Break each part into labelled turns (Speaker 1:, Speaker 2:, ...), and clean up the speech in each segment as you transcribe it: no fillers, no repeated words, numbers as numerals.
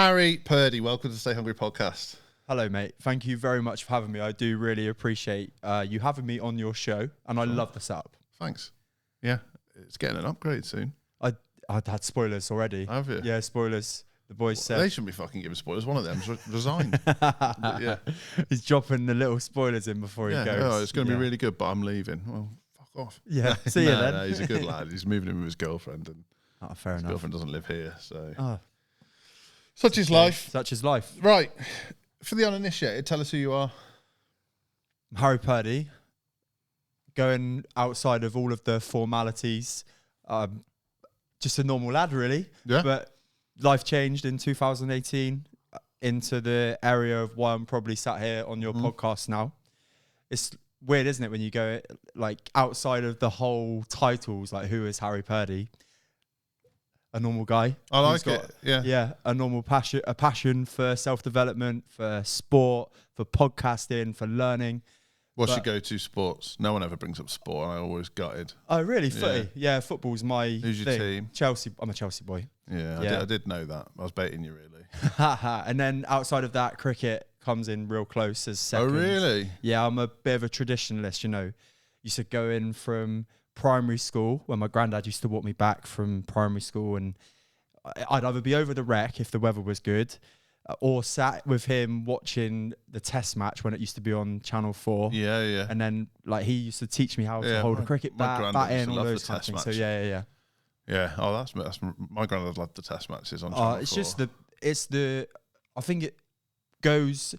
Speaker 1: Harry Purdy, welcome to Stay Hungry Podcast.
Speaker 2: Hello, mate. Thank you very much for having me. I do really appreciate you having me on your show, and I love the setup.
Speaker 1: Thanks. Yeah, it's getting an upgrade soon.
Speaker 2: I'd had spoilers already.
Speaker 1: Have you?
Speaker 2: Yeah, spoilers. The boys said...
Speaker 1: They shouldn't be fucking giving spoilers. One of them's resigned. Yeah.
Speaker 2: He's dropping the little spoilers in before he goes.
Speaker 1: Oh, it's going to be really good, but I'm leaving. Well, fuck off.
Speaker 2: Yeah, see you then.
Speaker 1: No, he's a good lad. He's moving in with his girlfriend, and
Speaker 2: fair
Speaker 1: his
Speaker 2: enough.
Speaker 1: girlfriend doesn't live here, so...
Speaker 2: Oh.
Speaker 1: Such is life.
Speaker 2: Such is life.
Speaker 1: Right. For the uninitiated, tell us who you are.
Speaker 2: I'm Harry Purdy. Going outside of all of the formalities. Just a normal lad, really.
Speaker 1: Yeah.
Speaker 2: But life changed in 2018 into the area of why I'm probably sat here on your podcast now. It's weird, isn't it, when you go like outside of the whole titles, like who is Harry Purdy? A normal guy.
Speaker 1: I like it. Yeah.
Speaker 2: Yeah. A normal passion for self-development, for sport, for podcasting, for learning.
Speaker 1: What's your go-to sports? No one ever brings up sport. I always gutted.
Speaker 2: Oh, really? Footy? Yeah, football's my
Speaker 1: Who's your team?
Speaker 2: Chelsea. I'm a Chelsea boy.
Speaker 1: Yeah. I did know that. I was baiting you, really.
Speaker 2: And then outside of that, cricket comes in real close as second.
Speaker 1: Oh, really?
Speaker 2: Yeah, I'm a bit of a traditionalist, you know. Used to go in from primary school when my granddad used to walk me back from primary school, and I'd either be over the rec if the weather was good, or sat with him watching the test match when it used to be on Channel 4.
Speaker 1: Yeah.
Speaker 2: And then like he used to teach me how to hold a cricket bat in, all those kind of things. So yeah.
Speaker 1: Yeah. Oh, that's my granddad loved the test matches on Channel 4.
Speaker 2: It's just I think it goes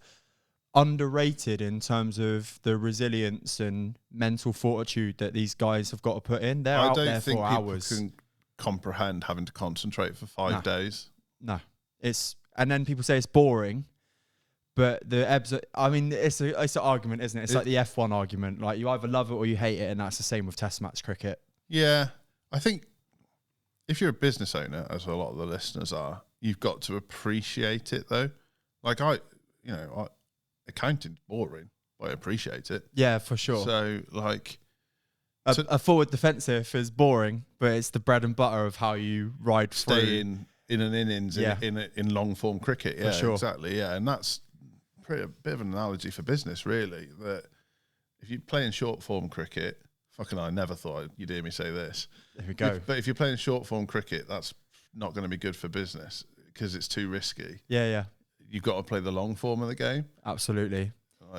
Speaker 2: underrated in terms of the resilience and mental fortitude that these guys have got to put in. They're out there for hours.
Speaker 1: I don't think people can comprehend having to concentrate for 5 days.
Speaker 2: No, and then people say it's boring, but the ebbs. It's an argument, isn't it? It's like the F1 argument. Like you either love it or you hate it, and that's the same with Test match cricket.
Speaker 1: Yeah, I think if you're a business owner, as a lot of the listeners are, you've got to appreciate it though. Like accounting's boring, but I appreciate it.
Speaker 2: Yeah, for sure.
Speaker 1: So like
Speaker 2: a forward defensive is boring, but it's the bread and butter of how you ride
Speaker 1: stay in an innings in long form cricket. Yeah,
Speaker 2: for sure.
Speaker 1: Exactly. Yeah, and that's a bit of an analogy for business, really. That if you play in short form cricket, I never thought you'd hear me say this.
Speaker 2: There we go.
Speaker 1: But if you're playing short form cricket, that's not going to be good for business because it's too risky.
Speaker 2: Yeah.
Speaker 1: You've got to play the long form of the game.
Speaker 2: Absolutely.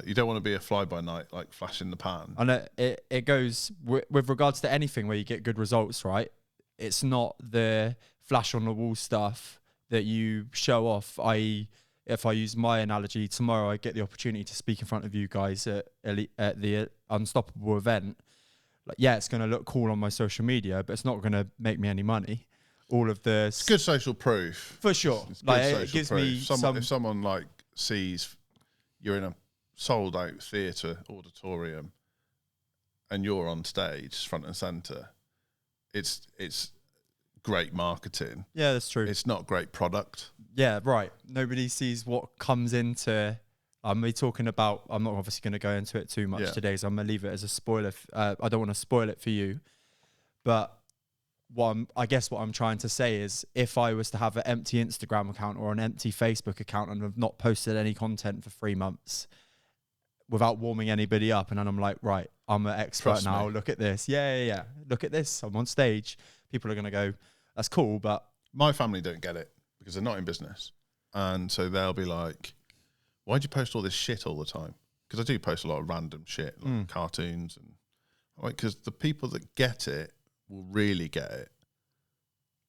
Speaker 1: You don't want to be a fly-by-night, like flash in the pan.
Speaker 2: And it goes with regards to anything where you get good results, right? It's not the flash on the wall stuff that you show off. If I use my analogy, tomorrow I get the opportunity to speak in front of you guys at the Unstoppable event. Like, yeah, it's going to look cool on my social media, but it's not going to make me any money. All of this,
Speaker 1: it's good social proof
Speaker 2: for sure. It gives me
Speaker 1: if someone like sees you're in a sold out theatre auditorium and you're on stage front and centre, it's great marketing.
Speaker 2: Yeah, that's true.
Speaker 1: It's not great product.
Speaker 2: Yeah, right. Nobody sees what comes into. I'm talking about. I'm not obviously going to go into it too much today, so I'm going to leave it as a spoiler. I don't want to spoil it for you, but what I'm trying to say is, if I was to have an empty Instagram account or an empty Facebook account and have not posted any content for 3 months without warming anybody up, and then I'm like, right, I'm an expert now. Look at this. Yeah. Look at this. I'm on stage. People are going to go, that's cool, but
Speaker 1: my family don't get it because they're not in business, and so they'll be like, why'd you post all this shit all the time? Because I do post a lot of random shit, like cartoons, and because the people that get it will really get it,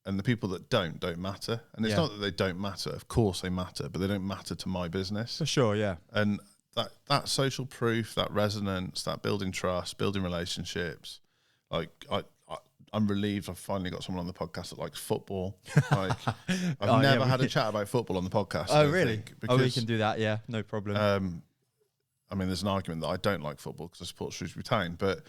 Speaker 1: and the people that don't matter. And it's not that they don't matter. Of course they matter, but they don't matter to my business.
Speaker 2: For sure, yeah.
Speaker 1: And that social proof, that resonance, that building trust, building relationships. Like I'm relieved I've finally got someone on the podcast that likes football. Like I've never had a chat about football on the podcast.
Speaker 2: Oh, really? Because, we can do that. Yeah, no problem.
Speaker 1: There's an argument that I don't like football because I support Shrewsbury Town, but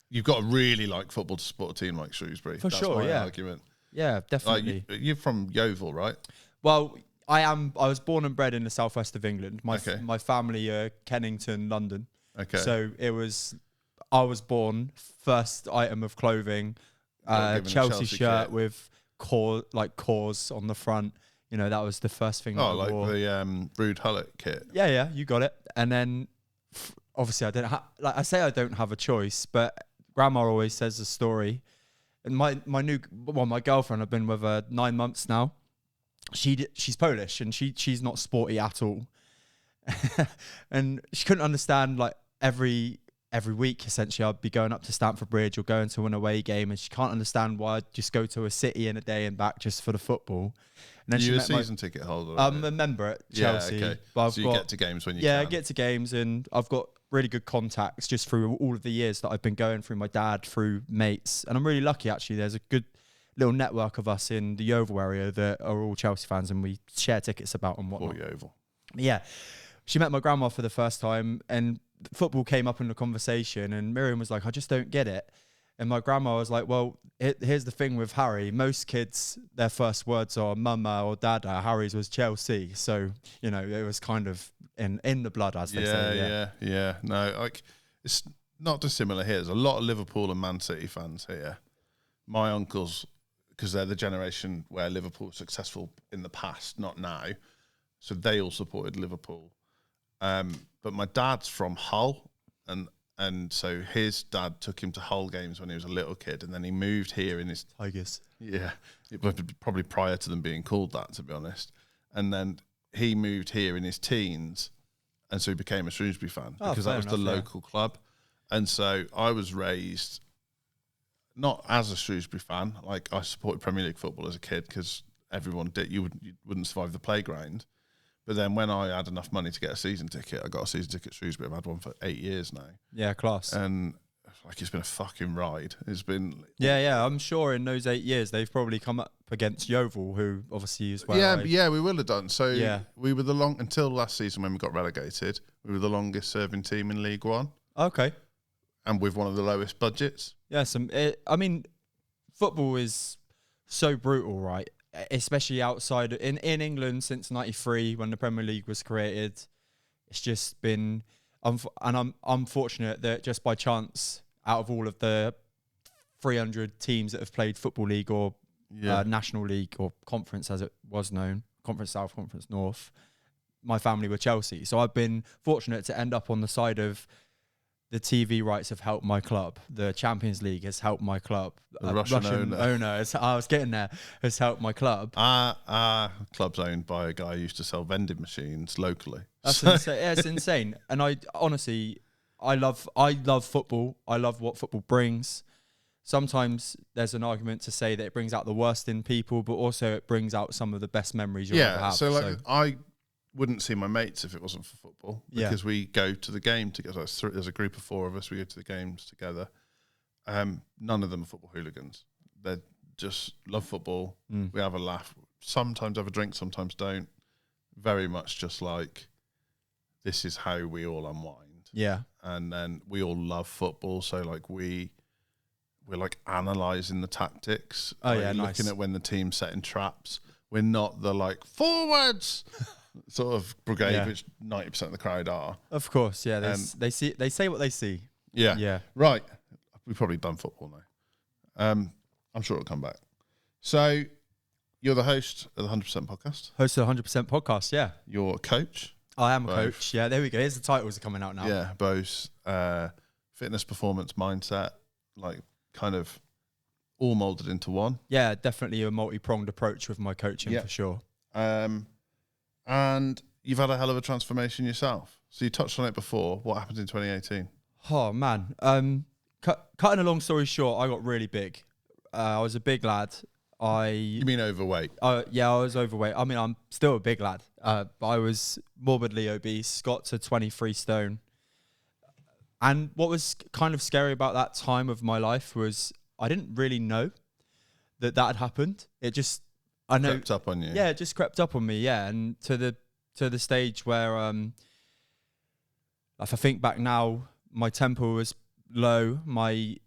Speaker 1: you've got to really like football to support a team like Shrewsbury.
Speaker 2: For sure,
Speaker 1: my argument.
Speaker 2: Yeah, definitely.
Speaker 1: You're from Yeovil, right?
Speaker 2: Well, I was born and bred in the southwest of England. My family, Kennington, London. Okay. So I was born, first item of clothing, Chelsea shirt with cause on the front. You know, that was the first thing that I
Speaker 1: like
Speaker 2: wore.
Speaker 1: the Rude Hullet kit.
Speaker 2: Yeah, you got it. And then obviously I don't like I say I don't have a choice, but grandma always says the story. And my girlfriend, I've been with her 9 months now. She's Polish and she's not sporty at all. And she couldn't understand, like, every week essentially I'd be going up to Stamford Bridge or going to an away game, and she can't understand why I'd just go to a city in a day and back just for the football. And then
Speaker 1: You're a season ticket holder?
Speaker 2: I'm a member at Chelsea.
Speaker 1: Yeah, okay.
Speaker 2: But
Speaker 1: so you get to games when you
Speaker 2: can. Yeah, I
Speaker 1: can.
Speaker 2: get to games, and I've got really good contacts just through all of the years that I've been going through my dad, through mates. And I'm really lucky, actually. There's a good little network of us in the Yeovil area that are all Chelsea fans, and we share tickets about and whatnot.
Speaker 1: Yeovil.
Speaker 2: Yeah. She met my grandma for the first time, and football came up in the conversation, and Miriam was like, I just don't get it. And my grandma was like, well, here's the thing with Harry. Most kids, their first words are mama or dada. Harry's was Chelsea. So, you know, it was kind of in the blood, as they say.
Speaker 1: Yeah. No, like, it's not dissimilar here. There's a lot of Liverpool and Man City fans here. My uncles, because they're the generation where Liverpool was successful in the past, not now. So they all supported Liverpool. But my dad's from Hull, and so his dad took him to Hull games when he was a little kid, and then he moved here in his
Speaker 2: Tigers.
Speaker 1: Yeah, it was probably prior to them being called that, to be honest. And then he moved here in his teens, and so he became a Shrewsbury fan because that was the local club. And so I was raised not as a Shrewsbury fan. Like, I supported Premier League football as a kid because everyone did. You wouldn't survive the playground. But then when I had enough money to get a season ticket, I got a season ticket at Shrewsbury. I've had one for 8 years now.
Speaker 2: Yeah, class.
Speaker 1: And like, it's been a fucking ride. It's been...
Speaker 2: Yeah. I'm sure in those 8 years, they've probably come up against Yeovil, who obviously is where
Speaker 1: Yeah, we will have done. So we were until last season when we got relegated, we were the longest serving team in League One.
Speaker 2: Okay.
Speaker 1: And with one of the lowest budgets.
Speaker 2: Yeah, I mean, football is so brutal, right? Especially outside in England since '93 when the Premier League was created. It's just been, and I'm fortunate that just by chance, out of all of the 300 teams that have played Football League or National League or Conference as it was known, Conference South, Conference North, my family were Chelsea. So I've been fortunate to end up on the side of the TV rights have helped my club. The Champions League has helped my club.
Speaker 1: The Russian
Speaker 2: owner I was getting there, has helped my club.
Speaker 1: Our club's owned by a guy who used to sell vending machines locally.
Speaker 2: That's insane. Yeah, it's insane. And I honestly, I love football. I love what football brings. Sometimes there's an argument to say that it brings out the worst in people, but also it brings out some of the best memories you'll ever have.
Speaker 1: So I wouldn't see my mates if it wasn't for football, because we go to the game together. There's a group of 4 of us. We go to the games together. None of them are football hooligans. They just love football. We have a laugh. Sometimes have a drink, sometimes don't. Very much just like, this is how we all unwind.
Speaker 2: Yeah.
Speaker 1: And then we all love football. So like we're like analysing the tactics.
Speaker 2: Oh,
Speaker 1: like
Speaker 2: yeah, nice.
Speaker 1: Looking at when the team's setting traps. We're not the like, forwards sort of brigade, which 90% of the crowd are.
Speaker 2: Of course, yeah. They say what they see.
Speaker 1: Yeah. Right. We've probably done football now. I'm sure it'll come back. So you're the host of the 100% podcast.
Speaker 2: Host of the 100% podcast, yeah.
Speaker 1: You're a coach.
Speaker 2: I am a coach. Yeah, there we go. Here's the titles are coming out now.
Speaker 1: Yeah, both fitness, performance, mindset, like kind of all molded into one.
Speaker 2: Yeah, definitely a multi-pronged approach with my coaching for sure.
Speaker 1: And you've had a hell of a transformation yourself. So you touched on it before. What happened in 2018?
Speaker 2: Oh, man. Cutting a long story short, I got really big. I was a big lad.
Speaker 1: You mean overweight?
Speaker 2: Yeah, I was overweight. I mean, I'm still a big lad. I was morbidly obese, got to 23 stone. And what was kind of scary about that time of my life was I didn't really know that had happened. It just... I know,
Speaker 1: crept up on you.
Speaker 2: Yeah, it just crept up on me. Yeah, and to the stage where, if I think back now, my temper was low. My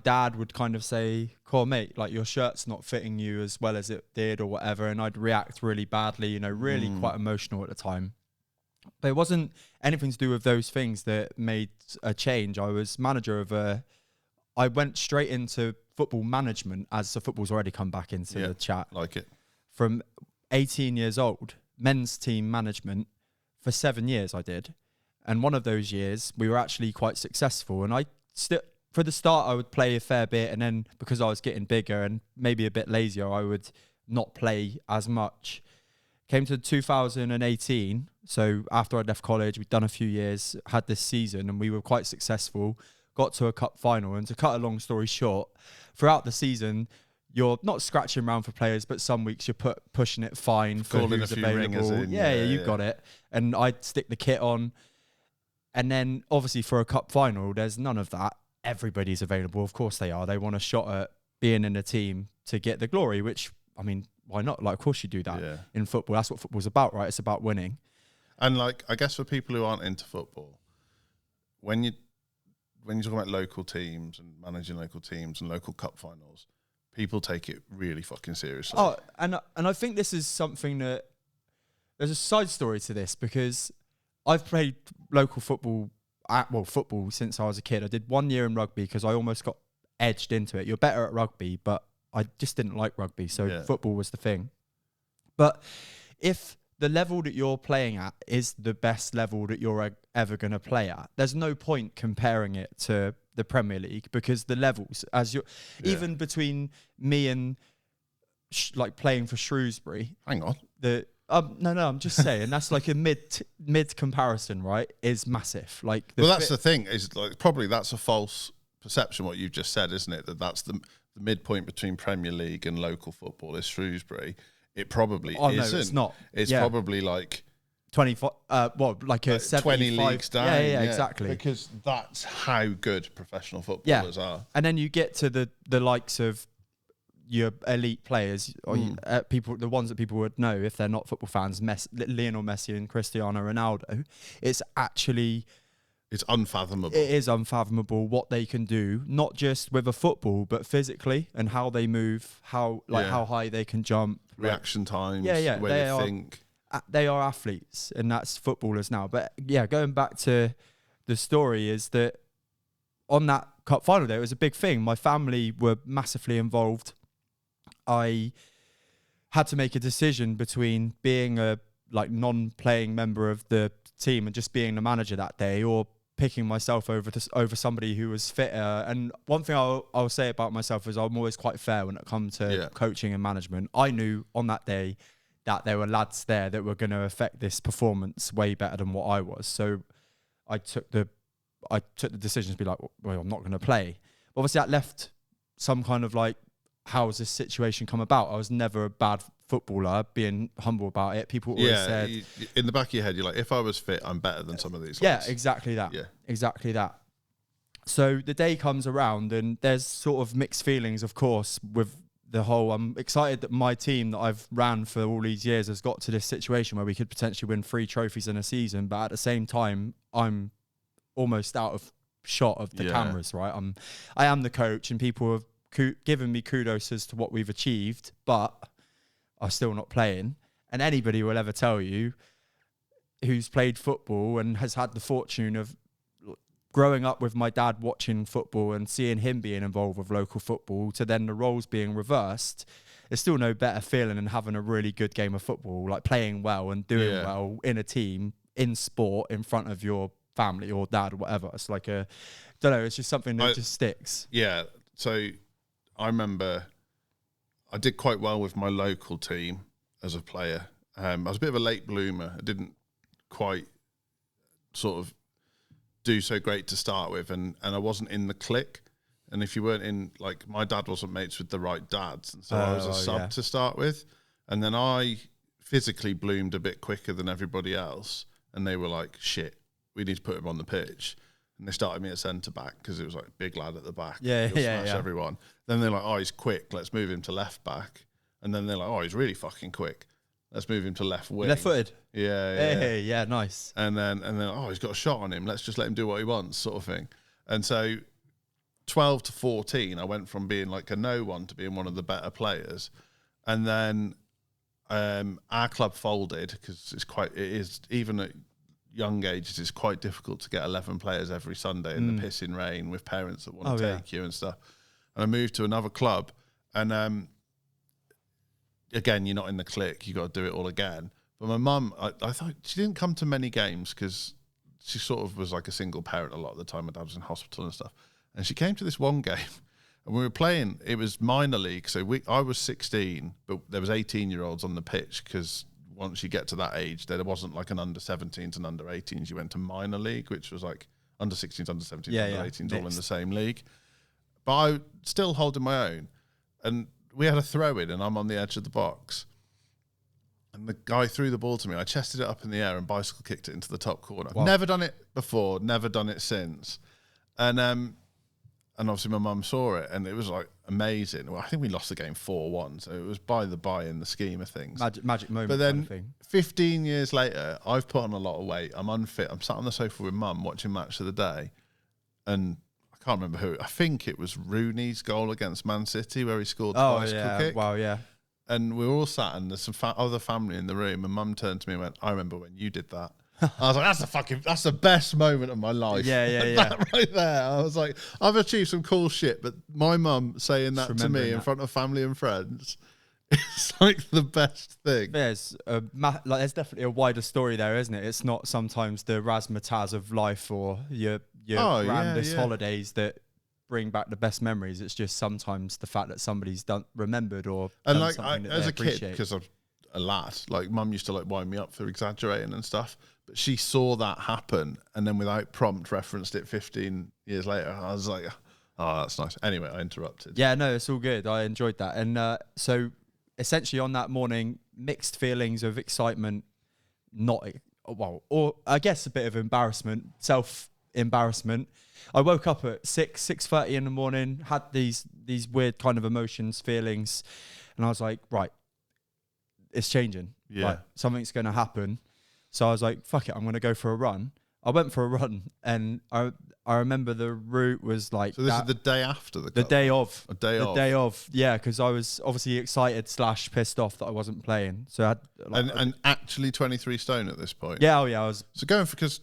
Speaker 2: dad would kind of say, "Cool, mate, like your shirt's not fitting you as well as it did," or whatever, and I'd react really badly. Really quite emotional at the time. But it wasn't anything to do with those things that made a change. I was manager of I went straight into football management as the football's already come back into the chat.
Speaker 1: Like it.
Speaker 2: 18 years old, men's team management for 7 years I did. And one of those years we were actually quite successful. And I still, for the start, I would play a fair bit. And then because I was getting bigger and maybe a bit lazier, I would not play as much. Came to 2018. So after I'd left college, we'd done a few years, had this season, and we were quite successful. Got to a cup final. And to cut a long story short, throughout the season, you're not scratching around for players, but some weeks you're pushing it fine for
Speaker 1: Calling
Speaker 2: who's
Speaker 1: a few
Speaker 2: available.
Speaker 1: ringers in,
Speaker 2: Yeah, you got it. And I'd stick the kit on. And then obviously for a cup final, there's none of that. Everybody's available. Of course they are. They want a shot at being in a team to get the glory, which, I mean, why not? Like, of course you do that in football. That's what football's about, right? It's about winning.
Speaker 1: And like, I guess for people who aren't into football, when you're talking about local teams and managing local teams and local cup finals, people take it really fucking seriously.
Speaker 2: Oh, and I think this is something that there's a side story to this, because I've played local football, football since I was a kid. I did 1 year in rugby because I almost got edged into it. You're better at rugby, but I just didn't like rugby, so football was the thing. But if the level that you're playing at is the best level that you're ever going to play at, there's no point comparing it to the Premier League, because the levels, even between me and like playing for Shrewsbury.
Speaker 1: Hang on.
Speaker 2: No, I'm just saying that's like a mid comparison, right? Is massive. Like,
Speaker 1: that's the thing, is like probably that's a false perception what you've just said, isn't it? That's the midpoint between Premier League and local football is Shrewsbury. It probably isn't.
Speaker 2: No, it's not.
Speaker 1: It's probably like
Speaker 2: 25. Like a
Speaker 1: 20 leagues down.
Speaker 2: Yeah, exactly.
Speaker 1: Because that's how good professional footballers are.
Speaker 2: And then you get to the likes of your elite players, or people, the ones that people would know if they're not football fans, Lionel Messi and Cristiano Ronaldo. It's
Speaker 1: unfathomable.
Speaker 2: It is unfathomable what they can do, not just with a football, but physically, and how they move, how high they can jump,
Speaker 1: reaction times, the way they think.
Speaker 2: They are athletes, and that's footballers now. But yeah, going back to the story, is that on that cup final day, it was a big thing. My family were massively involved. I had to make a decision between being a non-playing member of the team and just being the manager that day, or picking myself over somebody who was fitter. And one thing I'll say about myself is I'm always quite fair when it comes to coaching and management. I knew on that day that there were lads there that were going to affect this performance way better than what I was. So I took the decision to be like, well, I'm not going to play. But obviously that left some kind of like, how has this situation come about? I was never a bad footballer, being humble about it. People always said...
Speaker 1: in the back of your head, you're like, if I was fit, I'm better than some of these
Speaker 2: guys.
Speaker 1: Yeah,
Speaker 2: exactly that.
Speaker 1: Yeah.
Speaker 2: Exactly that. So the day comes around and there's sort of mixed feelings, of course, with the whole... I'm excited that my team that I've ran for all these years has got to this situation where we could potentially win 3 trophies in a season, but at the same time, I'm almost out of shot of the cameras, right? I am the coach, and people have given me kudos as to what we've achieved, but I'm still not playing. And anybody will ever tell you who's played football and has had the fortune of growing up with my dad watching football and seeing him being involved with local football, to then the roles being reversed, there's still no better feeling than having a really good game of football, like playing well and doing well in a team, in sport, in front of your family or dad or whatever. It's like it's just something that just sticks.
Speaker 1: Yeah. So I remember I did quite well with my local team as a player. I was a bit of a late bloomer. I didn't quite sort of do so great to start with, and I wasn't in the clique. And if you weren't in, like, my dad wasn't mates with the right dads, and so I was a sub to start with. And then I physically bloomed a bit quicker than everybody else, and they were like, shit, we need to put him on the pitch. And they started me at centre back because it was like big lad at the back. He'll smash everyone. Then they're like, oh, he's quick, let's move him to left back. And then they're like, oh, he's really fucking quick, let's move him to left wing.
Speaker 2: Left footed.
Speaker 1: Yeah,
Speaker 2: nice.
Speaker 1: And then oh, he's got a shot on him, let's just let him do what he wants, sort of thing. And so 12 to 14, I went from being like a no one to being one of the better players. And then our club folded because it is even at young ages, it's quite difficult to get 11 players every Sunday in the pissing rain with parents that want to take you and stuff. And I moved to another club, and again, you're not in the clique. You got to do it all again. But my mum, I thought she didn't come to many games because she sort of was like a single parent a lot of the time. My dad was in hospital and stuff. And she came to this one game, and we were playing. It was minor league, so I was 16, but there was 18-year-olds on the pitch because once you get to that age, there wasn't like an under 17s and under 18s. You went to minor league, which was like under 16s, under 17s, under 18s, all in the same league. But I still holding my own, and we had a throw in, and I'm on the edge of the box. And the guy threw the ball to me. I chested it up in the air and bicycle kicked it into the top corner. Wow. Never done it before, never done it since. And obviously my mum saw it, and it was like amazing. Well, I think we lost the game 4-1, so it was by the by in the scheme of things.
Speaker 2: Magic moment. But
Speaker 1: then
Speaker 2: kind of thing.
Speaker 1: 15 years later, I've put on a lot of weight. I'm unfit. I'm sat on the sofa with mum watching Match of the Day, and I can't remember who. I think it was Rooney's goal against Man City where he scored the bicycle kick.
Speaker 2: Wow, yeah.
Speaker 1: And we were all sat, and there's some other family in the room, and mum turned to me and went, I remember when you did that. I was like, that's the best moment of my life.
Speaker 2: Yeah.
Speaker 1: That right there. I was like, I've achieved some cool shit, but my mum saying that to me in front of family and friends, it's like the best thing.
Speaker 2: There's there's definitely a wider story there, isn't it? It's not sometimes the razzmatazz of life or your grandest holidays that bring back the best memories. It's just sometimes the fact that somebody's remembered or
Speaker 1: and
Speaker 2: done
Speaker 1: like
Speaker 2: something that
Speaker 1: as
Speaker 2: they
Speaker 1: a
Speaker 2: appreciate.
Speaker 1: kid, because I'm a lad, like mum used to like wind me up for exaggerating and stuff, but she saw that happen and then without prompt referenced it 15 years later. I was like, oh, that's nice. Anyway, I interrupted.
Speaker 2: Yeah, no, it's all good. I enjoyed that. And so essentially on that morning, mixed feelings of excitement, or I guess a bit of embarrassment, self-embarrassment. I woke up at 6:30 in the morning, had these weird kind of emotions, feelings, and I was like, right, it's changing.
Speaker 1: Yeah.
Speaker 2: Like, something's going to happen. So I was like, fuck it, I'm going to go for a run. I went for a run, and I remember the route was like...
Speaker 1: So this is the day after the
Speaker 2: day of.
Speaker 1: A day off.
Speaker 2: The day of, yeah, because I was obviously excited / pissed off that I wasn't playing. So I had...
Speaker 1: and actually 23 stone at this point.
Speaker 2: Yeah, I was...
Speaker 1: So going for... Because...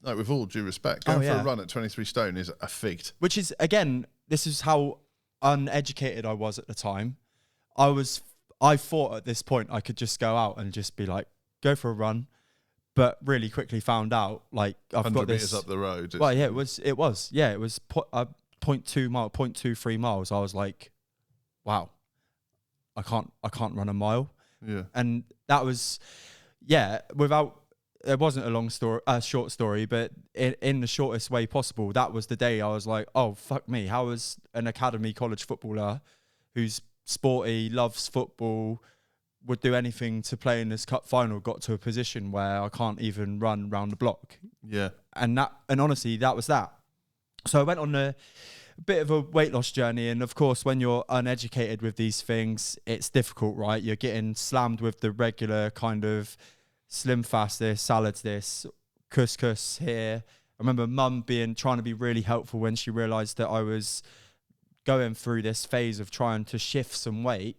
Speaker 1: Like, with all due respect, going for a run at 23 stone is a feat.
Speaker 2: Which is, again, this is how uneducated I was at the time. I thought at this point I could just go out and just be like, go for a run, but really quickly found out, like, I've got this...
Speaker 1: 100 meters up the road.
Speaker 2: Well, yeah, it was 0.23 miles. I was like, wow, I can't run a mile.
Speaker 1: Yeah.
Speaker 2: And that was, it wasn't a short story, but in the shortest way possible, that was the day I was like, oh, fuck me. How was an academy college footballer who's sporty, loves football, would do anything to play in this cup final, got to a position where I can't even run round the block?
Speaker 1: Yeah.
Speaker 2: And honestly, that was that. So I went on a bit of a weight loss journey. And of course, when you're uneducated with these things, it's difficult, right? You're getting slammed with the regular kind of slim fast this, salads this, couscous here. I remember mum trying to be really helpful when she realised that I was going through this phase of trying to shift some weight.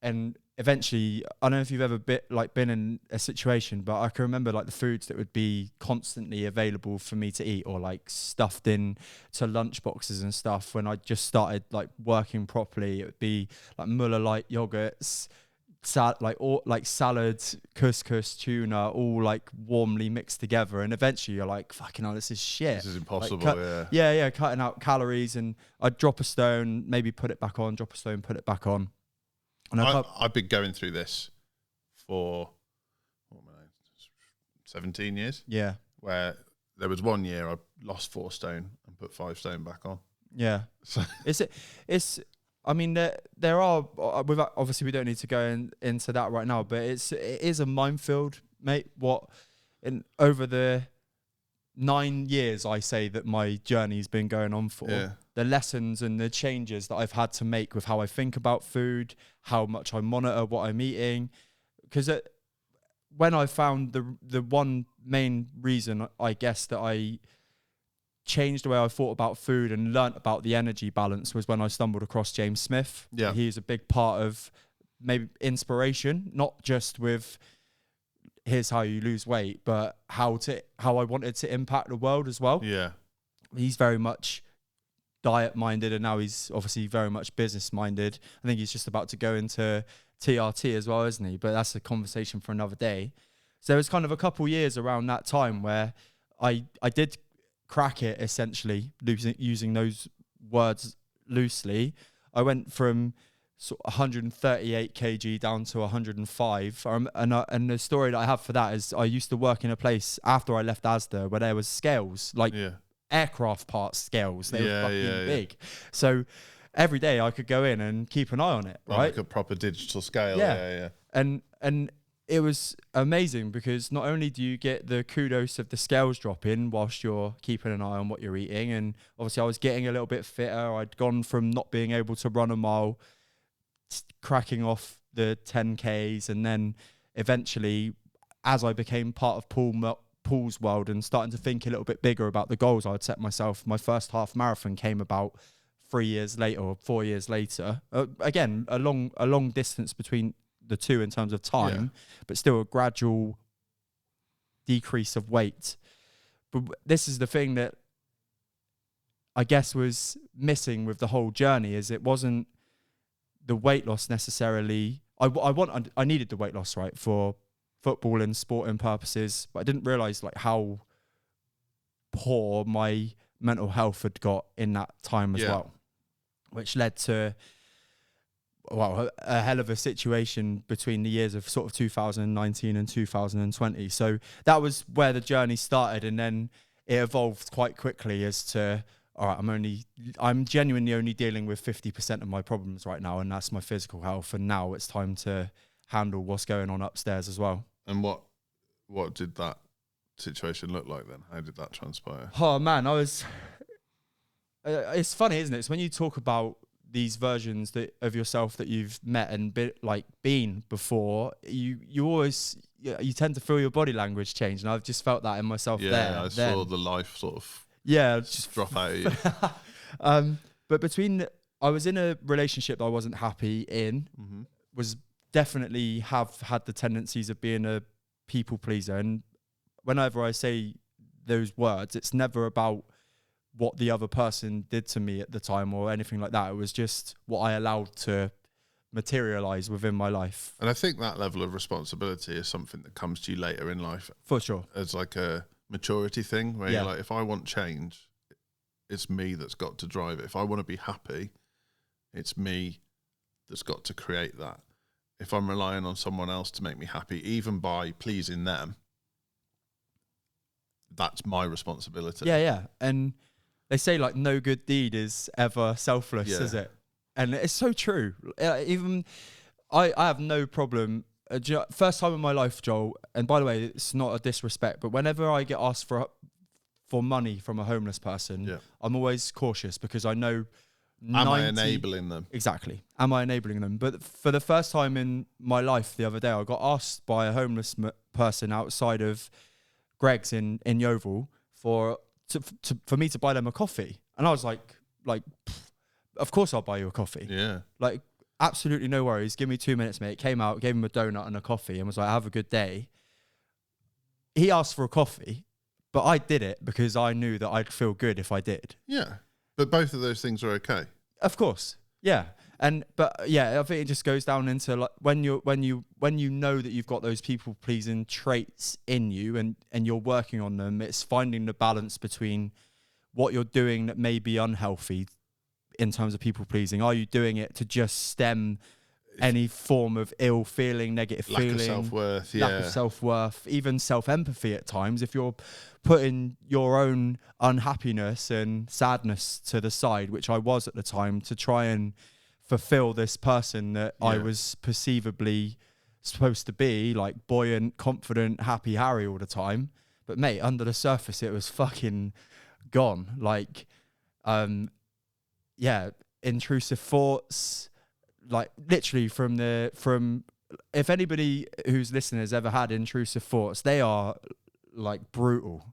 Speaker 2: And eventually, I don't know if you've ever been in a situation, but I can remember like the foods that would be constantly available for me to eat, or like stuffed in to lunch boxes and stuff. When I just started like working properly, it would be like Muller light yogurts, salads, couscous, tuna, all like warmly mixed together. And eventually you're like, fucking hell, this is shit.
Speaker 1: This is impossible,
Speaker 2: yeah, cutting out calories. And I'd drop a stone, maybe put it back on, drop a stone, put it back on. And
Speaker 1: I've been going through this for 17 years.
Speaker 2: Yeah.
Speaker 1: Where there was 1 year I lost 4 stone and put 5 stone back on.
Speaker 2: Yeah. So I mean, there are, obviously we don't need to go into that right now, but it is a minefield, mate. Over the 9 years, I say that my journey's been going on for, the lessons and the changes that I've had to make with how I think about food, how much I monitor what I'm eating. Because when I found the one main reason, I guess, that I changed the way I thought about food and learnt about the energy balance was when I stumbled across James Smith.
Speaker 1: Yeah.
Speaker 2: He's a big part of maybe inspiration, not just with here's how you lose weight, but how I wanted to impact the world as well.
Speaker 1: Yeah.
Speaker 2: He's very much diet minded, and now he's obviously very much business minded. I think he's just about to go into TRT as well, isn't he? But that's a conversation for another day. So it was kind of a couple years around that time where I did crack it, essentially, using those words loosely. I went from sort of 138 kg down to 105. And the story that I have for that is I used to work in a place after I left Asda where there was scales, like aircraft parts scales. They were fucking big. So every day I could go in and keep an eye on it, right?
Speaker 1: Like a proper digital scale. Yeah.
Speaker 2: And it was amazing because not only do you get the kudos of the scales dropping whilst you're keeping an eye on what you're eating, and obviously I was getting a little bit fitter. I'd gone from not being able to run a mile, cracking off the 10Ks, and then eventually, as I became part of Paul's world and starting to think a little bit bigger about the goals I'd set myself, my first half marathon came about 3 years later or 4 years later. Again, a long distance between the two in terms of time, but still a gradual decrease of weight. But this is the thing that I guess was missing with the whole journey, is it wasn't the weight loss necessarily. I needed the weight loss, right, for football and sporting purposes, but I didn't realize like how poor my mental health had got in that time as well, which led to a hell of a situation between the years of sort of 2019 and 2020. So that was where the journey started, and then it evolved quite quickly as to, all right, I'm genuinely only dealing with 50% of my problems right now, and that's my physical health, and now it's time to handle what's going on upstairs as well.
Speaker 1: And what did that situation look like then? How did that transpire?
Speaker 2: Oh man, it's funny, isn't it? It's when you talk about these versions of yourself that you've met and been before, you always tend to feel your body language change, and I've just felt that in myself there.
Speaker 1: Yeah, I saw the life sort of
Speaker 2: just
Speaker 1: drop out of you.
Speaker 2: But I was in a relationship that I wasn't happy in, was definitely have had the tendencies of being a people pleaser, and whenever I say those words, it's never about what the other person did to me at the time or anything like that. It was just what I allowed to materialize within my life.
Speaker 1: And I think that level of responsibility is something that comes to you later in life.
Speaker 2: For sure.
Speaker 1: As like a maturity thing where you're like, if I want change, it's me that's got to drive it. If I want to be happy, it's me that's got to create that. If I'm relying on someone else to make me happy, even by pleasing them, that's my responsibility.
Speaker 2: Yeah. And they say like no good deed is ever selfless, is it? And it's so true. Even I have no problem. First time in my life, Joel, and by the way, it's not a disrespect, but whenever I get asked for money from a homeless person, I'm always cautious because I know
Speaker 1: Am I enabling them?
Speaker 2: Exactly. Am I enabling them? But for the first time in my life the other day, I got asked by a homeless person outside of Greg's in Yeovil for me to buy them a coffee. And I was like, of course I'll buy you a coffee.
Speaker 1: Yeah.
Speaker 2: Like, absolutely no worries. Give me 2 minutes, mate. Came out, gave him a donut and a coffee and was like, have a good day. He asked for a coffee, but I did it because I knew that I'd feel good if I did.
Speaker 1: Yeah. But both of those things are okay.
Speaker 2: Of course. Yeah. But I think it just goes down into like when you know that you've got those people pleasing traits in you and you're working on them, it's finding the balance between what you're doing that may be unhealthy in terms of people pleasing. Are you doing it to just stem any form of ill feeling, negative feeling, lack of self-worth, even self-empathy at times? If you're putting your own unhappiness and sadness to the side, which I was at the time, to try and fulfill this person that I was perceivably supposed to be, like buoyant, confident, happy Harry all the time. But mate, under the surface, it was fucking gone. Like, intrusive thoughts, like literally from if anybody who's listening has ever had intrusive thoughts, they are like brutal.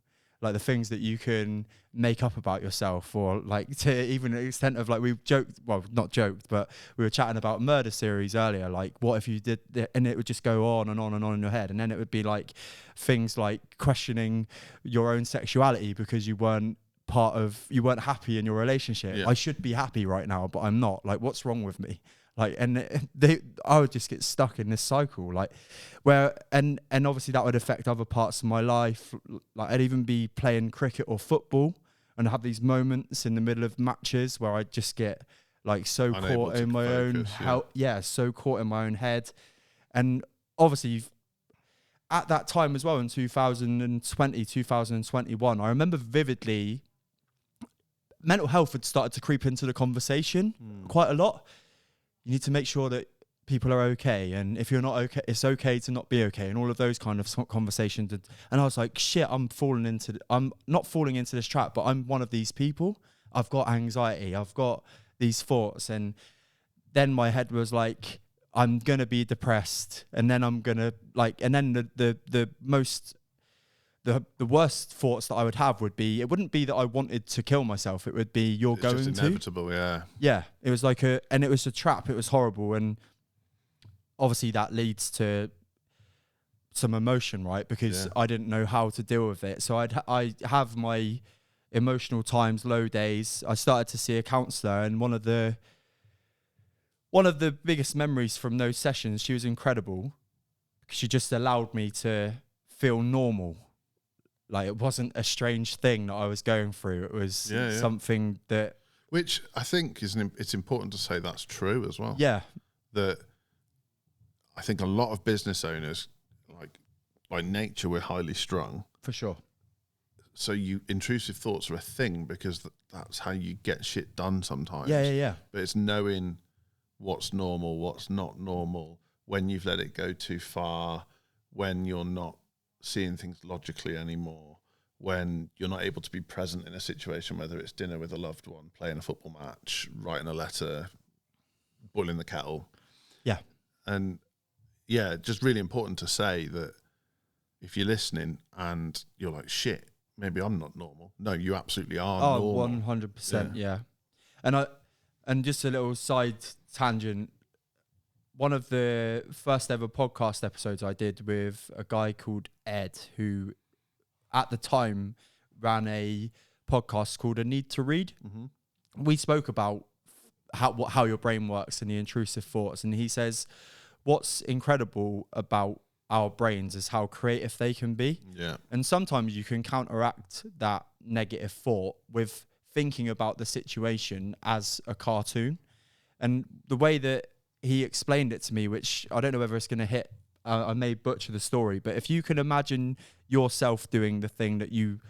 Speaker 2: Like the things that you can make up about yourself, or like to even the extent of like we've joked, well, not joked, but we were chatting about murder series earlier. Like, what if you did, and it would just go on and on and on in your head, and then it would be like things like questioning your own sexuality because you weren't happy in your relationship. I should be happy right now, but I'm not. Like, what's wrong with me? Like, and I would just get stuck in this cycle, like and obviously that would affect other parts of my life. Like I'd even be playing cricket or football and have these moments in the middle of matches where I just get like so caught in my own so caught in my own head. And obviously at that time as well in 2021, I remember vividly mental health had started to creep into the conversation quite a lot. You need to make sure that people are okay, and if you're not okay, it's okay to not be okay, and all of those kind of conversations. And I was like, shit, I'm not falling into this trap, but I'm one of these people. I've got anxiety, I've got these thoughts, and then my head was like, I'm gonna be depressed, and then I'm gonna and then the worst thoughts that I would have would be, it wouldn't be that I wanted to kill myself. It would be, it's going
Speaker 1: just inevitable,
Speaker 2: to. Yeah. It was like and it was a trap. It was horrible. And obviously that leads to some emotion, right? Because I didn't know how to deal with it. So I have my emotional times, low days. I started to see a counselor, and one of the biggest memories from those sessions, she was incredible. She just allowed me to feel normal. Like it wasn't a strange thing that I was going through. It was something that...
Speaker 1: Which I think it's important to say that's true as well.
Speaker 2: Yeah.
Speaker 1: That I think a lot of business owners, like by nature, we're highly strung.
Speaker 2: For sure.
Speaker 1: So intrusive thoughts are a thing because that's how you get shit done sometimes.
Speaker 2: Yeah.
Speaker 1: But it's knowing what's normal, what's not normal, when you've let it go too far, when you're not seeing things logically anymore, when you're not able to be present in a situation, whether it's dinner with a loved one, playing a football match, writing a letter, boiling the kettle.
Speaker 2: Yeah.
Speaker 1: And just really important to say that if you're listening and you're like, shit, maybe I'm not normal. No, you absolutely are normal.
Speaker 2: 100%, yeah. And just a little side tangent, one of the first ever podcast episodes I did with a guy called Ed, who at the time ran a podcast called A Need to Read. Mm-hmm. We spoke about how your brain works and the intrusive thoughts. And he says, what's incredible about our brains is how creative they can be.
Speaker 1: Yeah.
Speaker 2: And sometimes you can counteract that negative thought with thinking about the situation as a cartoon. And the way that he explained it to me, which I don't know whether it's going to hit, I may butcher the story, but if you can imagine yourself doing the thing that you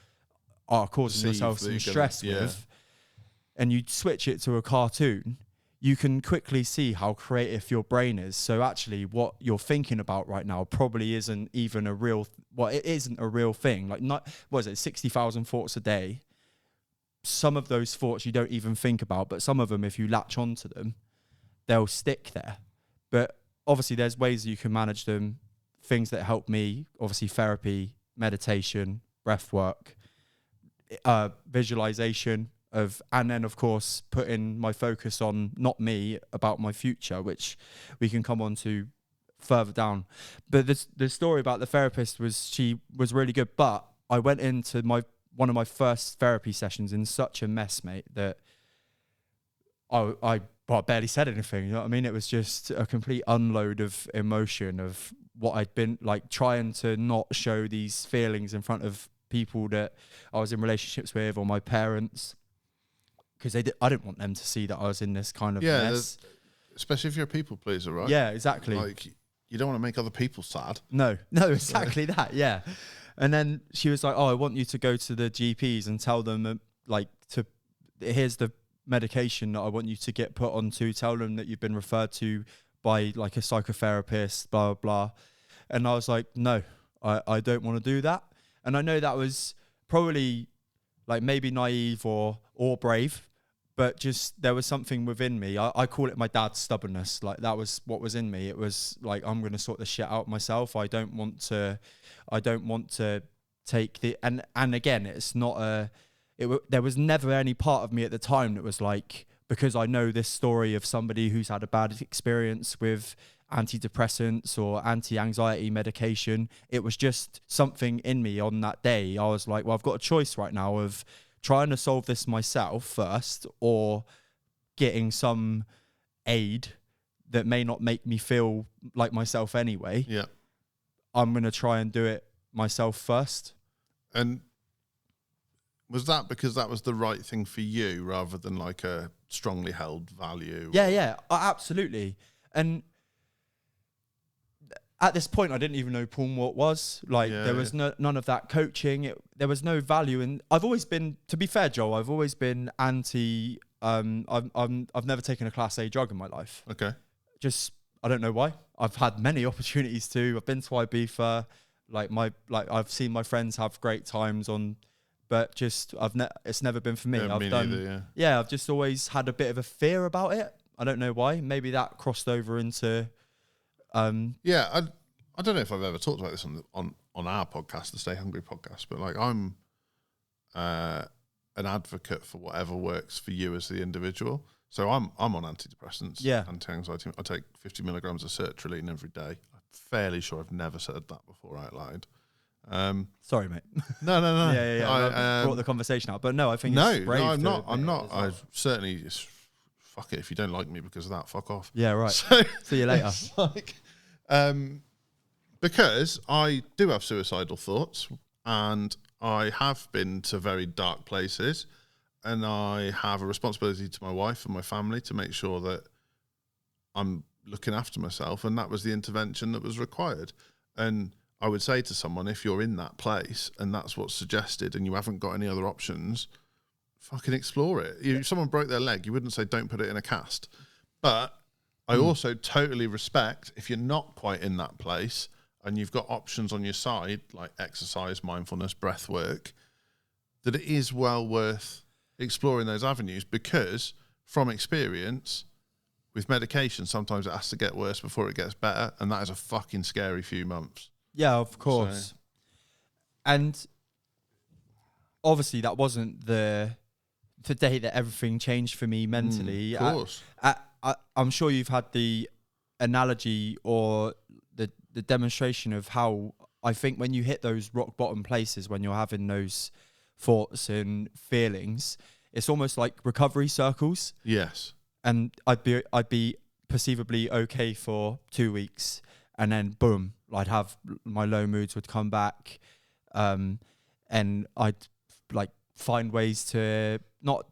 Speaker 2: are causing yourself some stress with, and you switch it to a cartoon, you can quickly see how creative your brain is. So actually what you're thinking about right now probably isn't even a real, it isn't a real thing. Like, 60,000 thoughts a day. Some of those thoughts you don't even think about, but some of them, if you latch onto them, they'll stick there. But obviously there's ways you can manage them. Things that help me, obviously therapy, meditation, breath work, visualization and then of course putting my focus on not me, about my future, which we can come on to further down. But the story about the therapist she was really good, but I went into one of my first therapy sessions in such a mess, mate, that I barely said anything, you know what I mean? It was just a complete unload of emotion of what I'd been like, trying to not show these feelings in front of people that I was in relationships with or my parents, because I didn't want them to see that I was in this kind of mess.
Speaker 1: Especially if you're a people pleaser, right?
Speaker 2: Yeah, exactly.
Speaker 1: Like, you don't want to make other people sad.
Speaker 2: No, exactly that, yeah. And then she was like, I want you to go to the GPs and tell them, here's the medication that I want you to get put onto, tell them that you've been referred to by like a psychotherapist, blah, blah. And I was like, no, I don't want to do that. And I know that was probably like maybe naive or brave, but just there was something within me. I call it my dad's stubbornness. Like that was what was in me. It was like, I'm going to sort this shit out myself. I don't want to take and again, it's not there was never any part of me at the time that was like, because I know this story of somebody who's had a bad experience with antidepressants or anti-anxiety medication. It was just something in me on that day. I was like, well, I've got a choice right now of trying to solve this myself first or getting some aid that may not make me feel like myself anyway,
Speaker 1: Yeah.
Speaker 2: I'm going to try and do it myself first.
Speaker 1: And was that because that was the right thing for you rather than like a strongly held value?
Speaker 2: Yeah, absolutely. And at this point, I didn't even know porn what was. Like, there was none of that coaching. There was no value. And I've always been, to be fair, Joel, I've always been anti. I've never taken a Class A drug in my life.
Speaker 1: Okay.
Speaker 2: Just, I don't know why. I've had many opportunities to. I've been to Ibiza. I've seen my friends have great times on, but just it's never been for me.
Speaker 1: Yeah, me neither,
Speaker 2: I've just always had a bit of a fear about it. I don't know why. Maybe that crossed over into.
Speaker 1: I don't know if I've ever talked about this on our podcast, the Stay Hungry podcast, but like I'm an advocate for whatever works for you as the individual. So I'm on antidepressants, anti-anxiety. I take 50 milligrams of sertraline every day. I'm fairly sure I've never said that before out loud.
Speaker 2: Sorry, mate.
Speaker 1: No.
Speaker 2: I brought the conversation out, but no, I think it's brave.
Speaker 1: I'm not. Well. I certainly. Fuck it. If you don't like me because of that, fuck off.
Speaker 2: Yeah, right.
Speaker 1: So,
Speaker 2: see you later.
Speaker 1: Because I do have suicidal thoughts, and I have been to very dark places, and I have a responsibility to my wife and my family to make sure that I'm looking after myself, and that was the intervention that was required. And I would say to someone, if you're in that place and that's what's suggested and you haven't got any other options, fucking explore it. If someone broke their leg, you wouldn't say don't put it in a cast. But I also totally respect if you're not quite in that place and you've got options on your side, like exercise, mindfulness, breath work, that it is well worth exploring those avenues, because from experience, with medication, sometimes it has to get worse before it gets better, and that is a fucking scary few months.
Speaker 2: Yeah, of course. So. And obviously that wasn't the day that everything changed for me mentally.
Speaker 1: Of course.
Speaker 2: I'm sure you've had the analogy or the demonstration of how I think when you hit those rock bottom places, when you're having those thoughts and feelings, it's almost like recovery circles.
Speaker 1: Yes.
Speaker 2: And I'd be perceivably okay for 2 weeks, and then boom, I'd have my low moods would come back, and I'd like find ways to not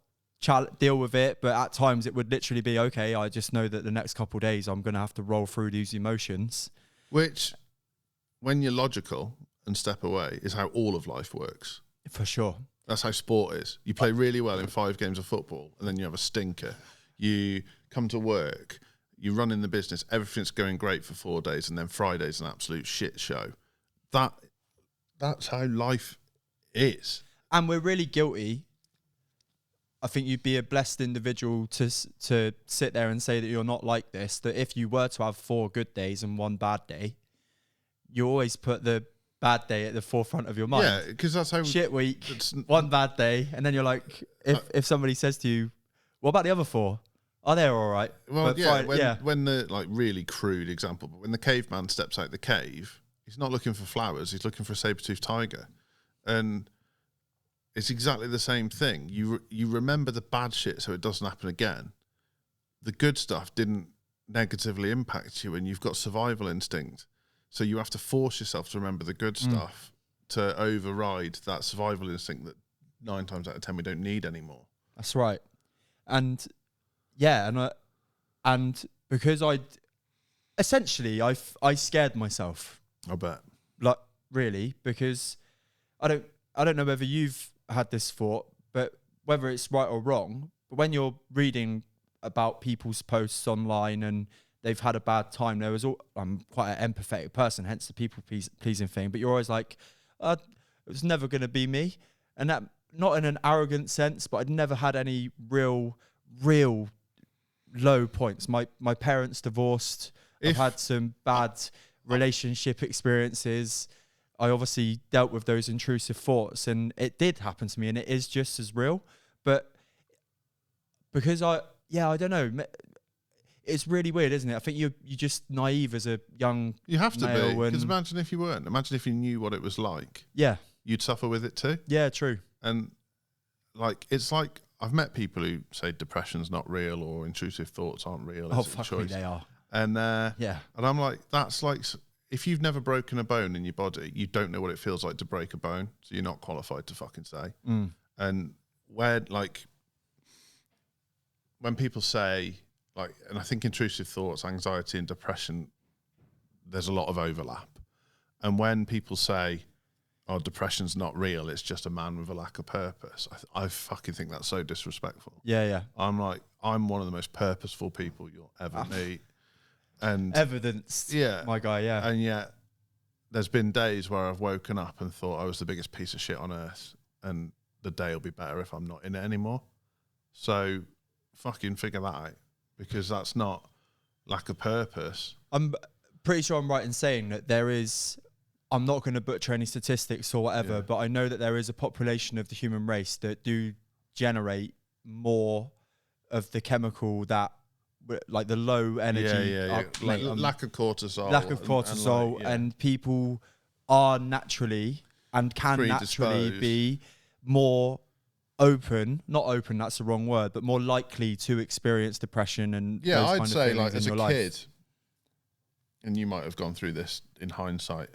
Speaker 2: deal with it, but at times it would literally be okay. I just know that the next couple of days I'm gonna have to roll through these emotions. Which,
Speaker 1: when you're logical and step away, is how all of life works.
Speaker 2: For sure.
Speaker 1: That's how sport is. You play really well in 5 games of football, and then you have a stinker. You come to work, you run in the business, everything's going great for 4 days, and then Friday's an absolute shit show. That's how life is.
Speaker 2: And we're really guilty. I think you'd be a blessed individual to sit there and say that you're not like this, that if you were to have 4 good days and 1 bad day, you always put the bad day at the forefront of your mind.
Speaker 1: Yeah, because that's how...
Speaker 2: Shit week, 1 bad day, and then you're like, if somebody says to you, what about the other 4? Are they all right?
Speaker 1: Well, when the, like, really crude example, but when the caveman steps out the cave, he's not looking for flowers, he's looking for a saber-toothed tiger. And it's exactly the same thing. You remember the bad shit so it doesn't happen again. The good stuff didn't negatively impact you, and you've got survival instinct. So you have to force yourself to remember the good stuff to override that survival instinct that 9 times out of 10 we don't need anymore.
Speaker 2: That's right. And yeah, and because I scared myself.
Speaker 1: I bet.
Speaker 2: Like, really, because I don't know whether you've had this thought, but whether it's right or wrong, but when you're reading about people's posts online and they've had a bad time, I'm quite an empathetic person, hence the people pleasing thing, but you're always like, it was never going to be me. And that, not in an arrogant sense, but I'd never had any real low points. My parents divorced. I've had some bad relationship experiences. I obviously dealt with those intrusive thoughts, and it did happen to me, and it is just as real. But because I don't know. It's really weird, isn't it? I think you're just naive as a young
Speaker 1: You have to
Speaker 2: male,
Speaker 1: be, because imagine if you weren't. Imagine if you knew what it was like.
Speaker 2: Yeah.
Speaker 1: You'd suffer with it too.
Speaker 2: Yeah, true.
Speaker 1: And it's like I've met people who say depression's not real or intrusive thoughts aren't real.
Speaker 2: Oh, fuck me, they are.
Speaker 1: And
Speaker 2: Yeah.
Speaker 1: and I'm like, that's like, if you've never broken a bone in your body, you don't know what it feels like to break a bone. So you're not qualified to fucking say. And when people say, like, and I think intrusive thoughts, anxiety and depression, there's a lot of overlap. And when people say, oh, depression's not real, it's just a man with a lack of purpose, I fucking think that's so disrespectful.
Speaker 2: Yeah.
Speaker 1: I'm like, I'm one of the most purposeful people you'll ever meet. And
Speaker 2: Evidence, my guy, yeah.
Speaker 1: And yet there's been days where I've woken up and thought I was the biggest piece of shit on earth, and the day will be better if I'm not in it anymore. So fucking figure that out, because that's not lack of purpose.
Speaker 2: I'm pretty sure I'm right in saying that there is, I'm not going to butcher any statistics or whatever, but I know that there is a population of the human race that do generate more of the chemical that, like the low energy,
Speaker 1: lack of
Speaker 2: cortisol, and people are naturally and can naturally be more open, not open, that's the wrong word, but more likely to experience depression and those
Speaker 1: I'd
Speaker 2: kind
Speaker 1: say,
Speaker 2: of
Speaker 1: like,
Speaker 2: things
Speaker 1: as
Speaker 2: in
Speaker 1: a
Speaker 2: your
Speaker 1: kid,
Speaker 2: life.
Speaker 1: and you might have gone through this in hindsight,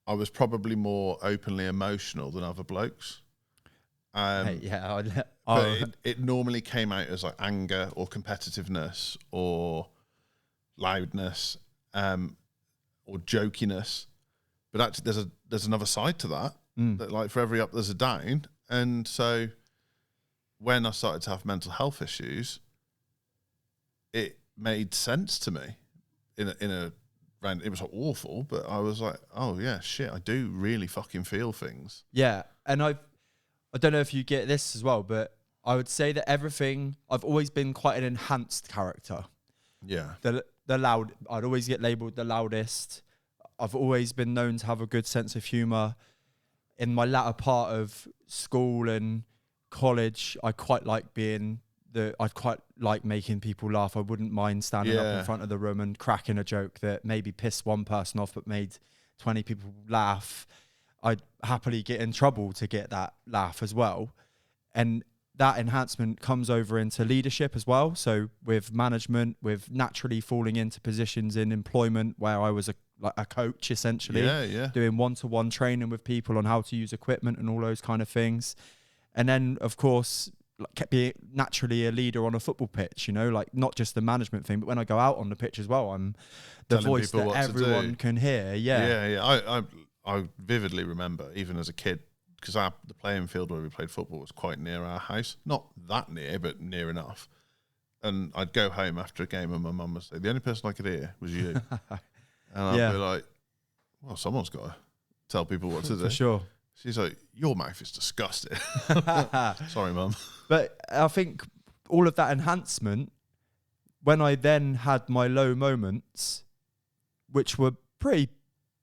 Speaker 1: I was probably more openly emotional than other blokes. But it normally came out as like anger or competitiveness or loudness or jokiness. But actually, there's another side to that. That, like, for every up, there's a down. And so when I started to have mental health issues, it made sense to me in a round. It was awful, but I was like, oh yeah, shit, I do really fucking feel things.
Speaker 2: Yeah, and I don't know if you get this as well, but I would say that I've always been quite an enhanced character.
Speaker 1: Yeah.
Speaker 2: The loud, I'd always get labelled the loudest. I've always been known to have a good sense of humour. In my latter part of school and college, I quite like I'd quite like making people laugh. I wouldn't mind standing up in front of the room and cracking a joke that maybe pissed one person off but made 20 people laugh. I'd happily get in trouble to get that laugh as well. And that enhancement comes over into leadership as well. So with management, with naturally falling into positions in employment where I was a coach, essentially, doing one-to-one training with people on how to use equipment and all those kind of things. And then, of course, being naturally a leader on a football pitch, like not just the management thing, but when I go out on the pitch as well, I'm the voice that everyone can hear.
Speaker 1: I vividly remember, even as a kid, because the playing field where we played football was quite near our house. Not that near, but near enough. And I'd go home after a game and my mum would say, the only person I could hear was you. And I'd be like, well, someone's got to tell people what to do.
Speaker 2: For sure.
Speaker 1: She's like, your mouth is disgusting. Sorry, Mum.
Speaker 2: But I think all of that enhancement, when I then had my low moments, which were pretty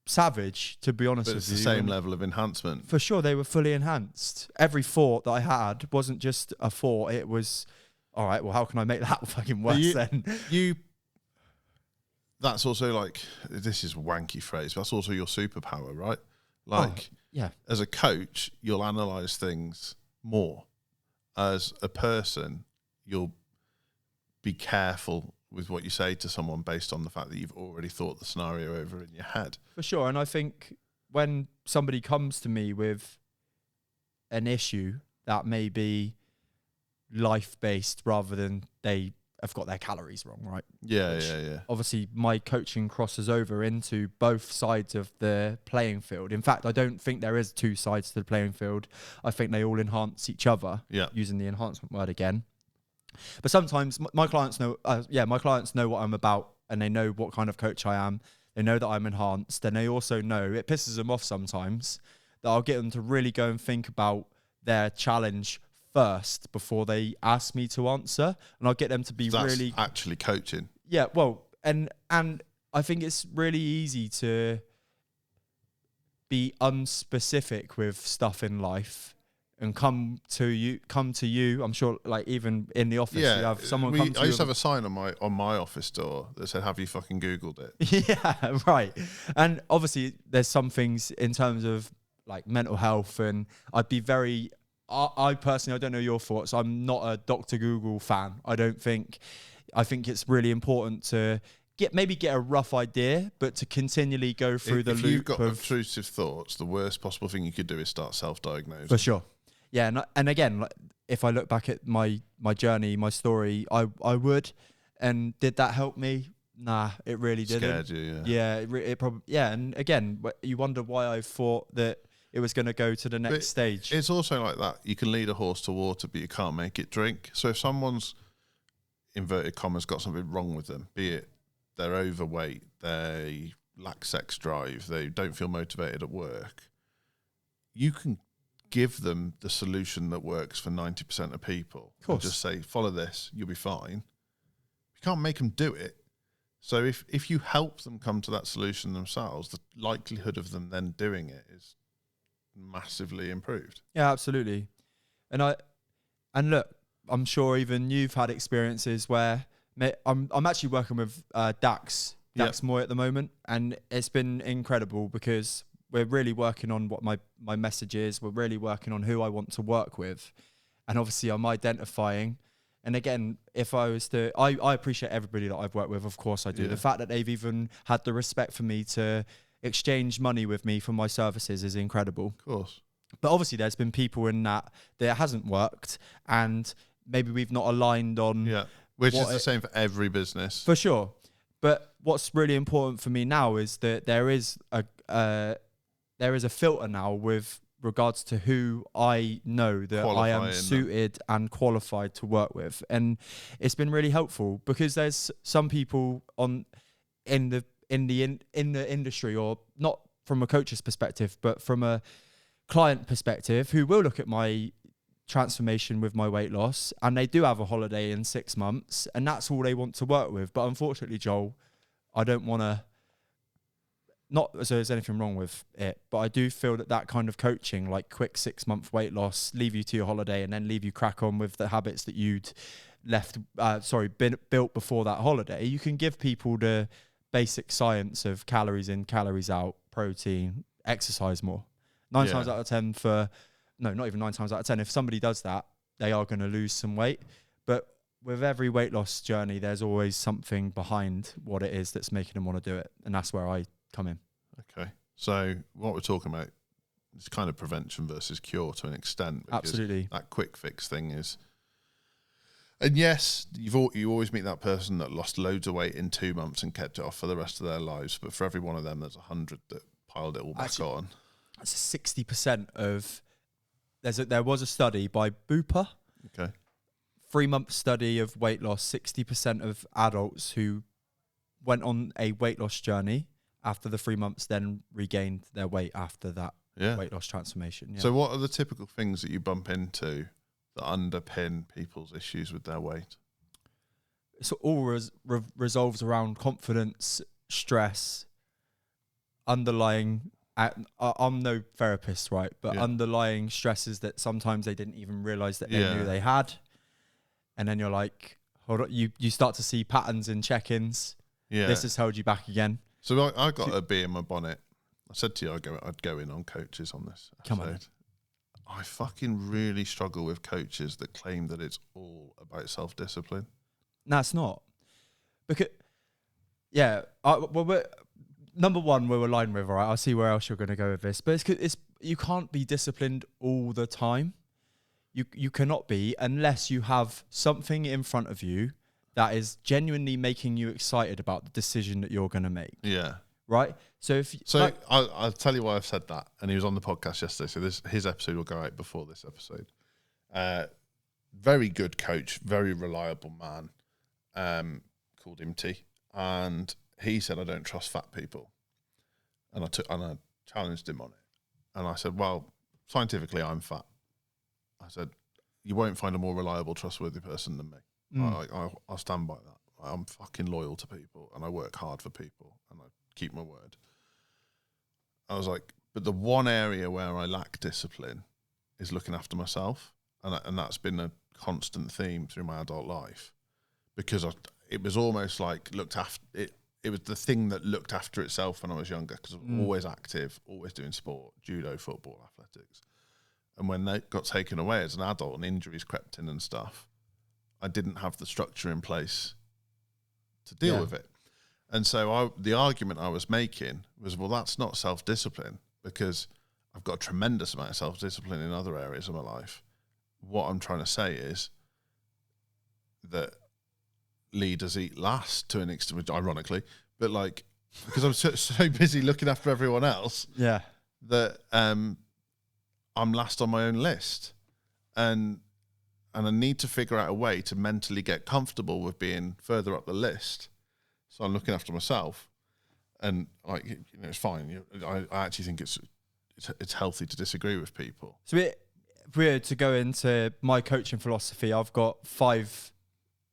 Speaker 2: savage, to be honest with you.
Speaker 1: It's the same level of enhancement.
Speaker 2: For sure, they were fully enhanced. Every thought that I had wasn't just a thought. It was, all right, well, how can I make that fucking worse then?
Speaker 1: That's also, like, this is a wanky phrase, but that's also your superpower, right? Like, as a coach, you'll analyze things more. As a person, you'll be careful with what you say to someone based on the fact that you've already thought the scenario over in your head.
Speaker 2: For sure. And I think when somebody comes to me with an issue that may be life-based rather than they have got their calories wrong, right?
Speaker 1: Yeah.
Speaker 2: Obviously, my coaching crosses over into both sides of the playing field. In fact, I don't think there is two sides to the playing field. I think they all enhance each other, using the enhancement word again. But sometimes my clients know, what I'm about, and they know what kind of coach I am. They know that I'm enhanced, and they also know, it pisses them off sometimes, that I'll get them to really go and think about their challenge first before they ask me to answer, and I'll get them to be really
Speaker 1: actually coaching.
Speaker 2: Yeah, well, and I think it's really easy to be unspecific with stuff in life and come to you. I'm sure, like, even in the office, you have someone come to you.
Speaker 1: I used to have a sign on my office door that said, "Have you fucking Googled it?"
Speaker 2: Yeah, right. And obviously, there's some things in terms of like mental health, and I'd be very. I personally, I don't know your thoughts. I'm not a Dr. Google fan. I think it's really important to get a rough idea, but to continually go through the
Speaker 1: if
Speaker 2: loop
Speaker 1: you've got
Speaker 2: of
Speaker 1: intrusive thoughts, the worst possible thing you could do is start self-diagnosing.
Speaker 2: for sure. Yeah, and again, like, if I look back at my journey, my story, I would. And did that help me? Nah, it really didn't.
Speaker 1: Scared you,
Speaker 2: yeah. It probably, yeah. And again, you wonder why I thought that it was going to go to the next stage.
Speaker 1: It's also like that. You can lead a horse to water, but you can't make it drink. So if someone's, inverted commas, got something wrong with them, be it they're overweight, they lack sex drive, they don't feel motivated at work, you can give them the solution that works for 90% of people.
Speaker 2: Of course.
Speaker 1: And just say, follow this, you'll be fine. You can't make them do it. So if you help them come to that solution themselves, the likelihood of them then doing it is massively improved.
Speaker 2: Yeah, absolutely. And look, I'm sure even you've had experiences where I'm actually working with Dax Moy at the moment, and it's been incredible because we're really working on what my message is. We're really working on who I want to work with, and obviously I'm identifying. And again, if I was to, I appreciate everybody that I've worked with. Of course I do.
Speaker 1: Yeah.
Speaker 2: The fact that they've even had the respect for me to exchange money with me for my services is incredible.
Speaker 1: Of course.
Speaker 2: But obviously there's been people in that hasn't worked, and maybe we've not aligned on.
Speaker 1: Yeah, which is the same for every business.
Speaker 2: For sure. But what's really important for me now is that there is a filter now with regards to who I know that I am suited and qualified to work with. And it's been really helpful because there's some people in the industry, or not from a coach's perspective, but from a client perspective, who will look at my transformation with my weight loss and they do have a holiday in 6 months and that's all they want to work with. But unfortunately, Joel, I don't want to, not as there's anything wrong with it, but I do feel that kind of coaching, like quick 6 month weight loss, leave you to your holiday and then leave you crack on with the habits that you'd built before that holiday. You can give people the basic science of calories in, calories out, protein, exercise more. 9 times out of 10 not even 9 times out of 10. If somebody does that, they are going to lose some weight. But with every weight loss journey, there's always something behind what it is that's making them want to do it. And that's where I come in.
Speaker 1: Okay. So what we're talking about is kind of prevention versus cure to an extent.
Speaker 2: Absolutely.
Speaker 1: That quick fix thing is, and yes, you always meet that person that lost loads of weight in 2 months and kept it off for the rest of their lives. But for every one of them, there's 100 that piled it all back on.
Speaker 2: That's 60% of... There was a study by Bupa.
Speaker 1: Okay.
Speaker 2: 3-month study of weight loss. 60% of adults who went on a weight loss journey after the 3 months then regained their weight after that weight loss transformation. Yeah.
Speaker 1: So what are the typical things that you bump into that underpin people's issues with their weight?
Speaker 2: It all resolves around confidence, stress, underlying... I'm no therapist, right? But underlying stresses that sometimes they didn't even realize that they knew they had. And then you're like, hold on, you start to see patterns in check-ins. Yeah. This has held you back again.
Speaker 1: So I got a bee in my bonnet. I said to you I'd go in on coaches on this episode.
Speaker 2: Come on.
Speaker 1: I fucking really struggle with coaches that claim that it's all about self-discipline.
Speaker 2: No, it's not. Because, number one, we're aligned with, all right? I'll see where else you're going to go with this. But it's you can't be disciplined all the time. You cannot be unless you have something in front of you that is genuinely making you excited about the decision that you're going to make.
Speaker 1: Yeah.
Speaker 2: Right? So
Speaker 1: I'll tell you why I've said that. And he was on the podcast yesterday, so his episode will go out before this episode. Very good coach, very reliable man, called him T. And he said, I don't trust fat people. And I challenged him on it. And I said, well, scientifically, I'm fat. I said, you won't find a more reliable, trustworthy person than me. I'll stand by that. I'm fucking loyal to people and I work hard for people and I keep my word. I was like, but the one area where I lack discipline is looking after myself. And that's been a constant theme through my adult life because it was almost like it was the thing that looked after itself when I was younger because I was always active, always doing sport, judo, football, athletics. And when that got taken away as an adult and injuries crept in and stuff, I didn't have the structure in place to deal with it. And so the argument I was making was, well, that's not self-discipline, because I've got a tremendous amount of self-discipline in other areas of my life. What I'm trying to say is that leaders eat last to an extent, ironically, but like, because I'm so busy looking after everyone else, that I'm last on my own list, and I need to figure out a way to mentally get comfortable with being further up the list. So I'm looking after myself, and like, it's fine. I actually think it's healthy to disagree with people.
Speaker 2: So if we're to go into my coaching philosophy, I've got 5.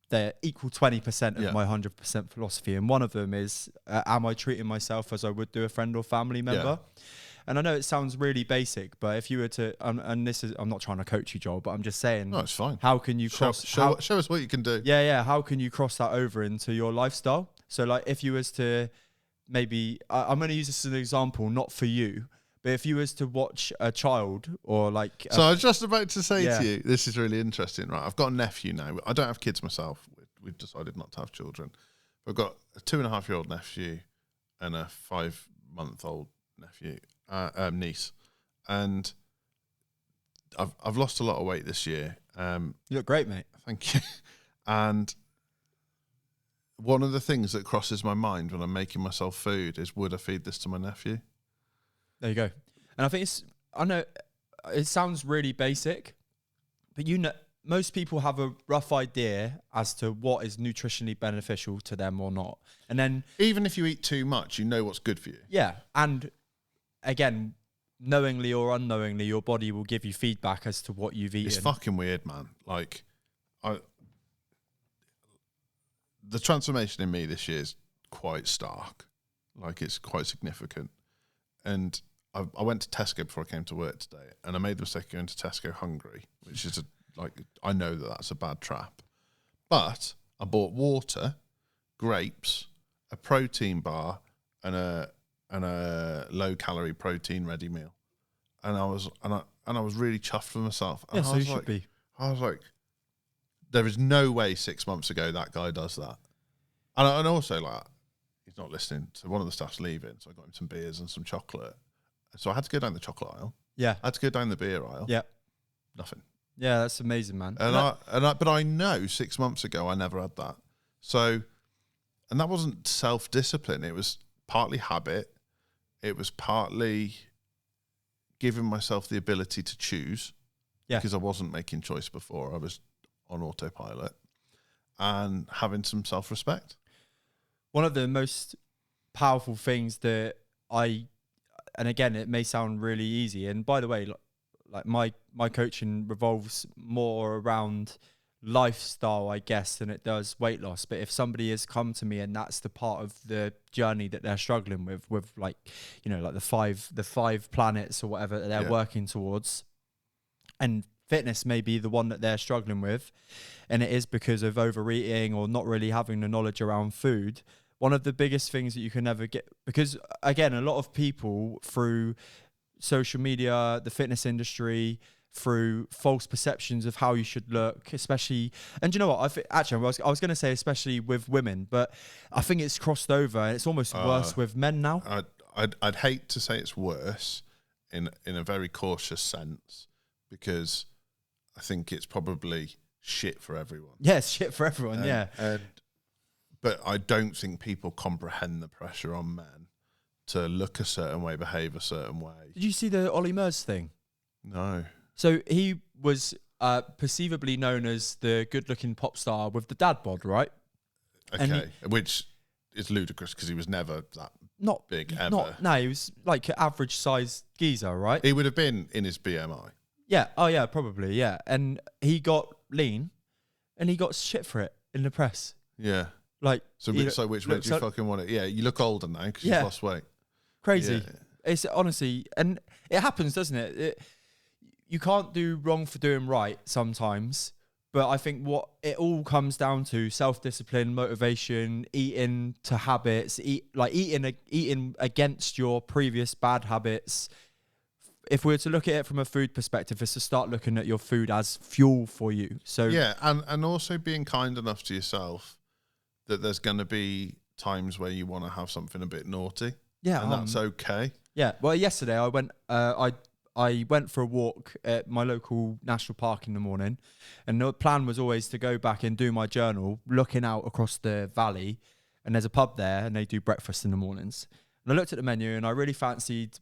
Speaker 2: They're equal 20% of my 100% philosophy. And one of them is, am I treating myself as I would do a friend or family member? Yeah. And I know it sounds really basic, but if you were to, and this is, I'm not trying to coach you, Joel, but I'm just saying,
Speaker 1: no, it's fine.
Speaker 2: How can you
Speaker 1: show us what you can do?
Speaker 2: Yeah. How can you cross that over into your lifestyle? So like, if you was to maybe, I'm going to use this as an example, not for you, but if you was to watch a child or like...
Speaker 1: So I was just about to say to you, this is really interesting, right? I've got a nephew now. I don't have kids myself. We've decided not to have children. I've got a 2.5-year-old nephew and a 5-month-old niece. And I've lost a lot of weight this year.
Speaker 2: You look great, mate.
Speaker 1: Thank you. And one of the things that crosses my mind when I'm making myself food is, would I feed this to my nephew?
Speaker 2: There you go. And I think I know it sounds really basic, but most people have a rough idea as to what is nutritionally beneficial to them or not. And then
Speaker 1: even if you eat too much, you know what's good for you.
Speaker 2: Yeah. And again, knowingly or unknowingly, your body will give you feedback as to what you've eaten.
Speaker 1: It's fucking weird, man. Like, the transformation in me this year is quite stark. Like, it's quite significant. And I went to Tesco before I came to work today, and I made the mistake of going to Tesco hungry, which is I know that that's a bad trap. But I bought water, grapes, a protein bar, and a low calorie protein ready meal, and I was really chuffed for myself.
Speaker 2: Yeah, so you should be.
Speaker 1: I was like, there is no way 6 months ago that guy does that, and also like, he's not listening. So one of the staff's leaving, so I got him some beers and some chocolate. So I had to go down the chocolate aisle.
Speaker 2: Yeah.
Speaker 1: I had to go down the beer aisle.
Speaker 2: Yeah.
Speaker 1: Nothing.
Speaker 2: Yeah, that's amazing, man.
Speaker 1: But I know 6 months ago I never had that. So, and that wasn't self-discipline. It was partly habit. It was partly giving myself the ability to choose. Yeah. Because I wasn't making choice before. I was on autopilot, and having some self-respect.
Speaker 2: One of the most powerful things that and again, it may sound really easy. And by the way, like my coaching revolves more around lifestyle, I guess, than it does weight loss. But if somebody has come to me and that's the part of the journey that they're struggling with like, like the five planets or whatever that they're working towards, and fitness may be the one that they're struggling with, and it is because of overeating or not really having the knowledge around food. One of the biggest things that you can never get, because again, a lot of people through social media, the fitness industry, through false perceptions of how you should look, especially, and you know what, I was going to say especially with women, but I think it's crossed over and it's almost worse with men now.
Speaker 1: I'd hate to say it's worse in a very cautious sense, because I think it's probably shit for everyone.
Speaker 2: Yeah, it's shit for everyone,
Speaker 1: But I don't think people comprehend the pressure on men to look a certain way, behave a certain way.
Speaker 2: Did you see the Ollie Murs thing?
Speaker 1: No.
Speaker 2: So he was perceivably known as the good-looking pop star with the dad bod, right?
Speaker 1: Okay, which is ludicrous because he was never that big ever.
Speaker 2: No, he was like an average-sized geezer, right?
Speaker 1: He would have been in his BMI.
Speaker 2: Yeah. Oh, yeah, probably, yeah. And he got lean, and he got shit for it in the press.
Speaker 1: Yeah.
Speaker 2: Like,
Speaker 1: so which way do you fucking want it? Yeah, you look older now because you've lost weight.
Speaker 2: Crazy.
Speaker 1: Yeah.
Speaker 2: It's honestly, and it happens, doesn't it? You can't do wrong for doing right sometimes, but I think what it all comes down to: self-discipline, motivation, eating to habits, eating against your previous bad habits. If we were to look at it from a food perspective, is to start looking at your food as fuel for you. So
Speaker 1: yeah, and also being kind enough to yourself that there's going to be times where you want to have something a bit naughty.
Speaker 2: Yeah,
Speaker 1: and that's okay.
Speaker 2: Yeah. Well, yesterday I went. I went for a walk at my local national park in the morning, and the plan was always to go back and do my journal, looking out across the valley, and there's a pub there, and they do breakfast in the mornings. And I looked at the menu, and I really fancied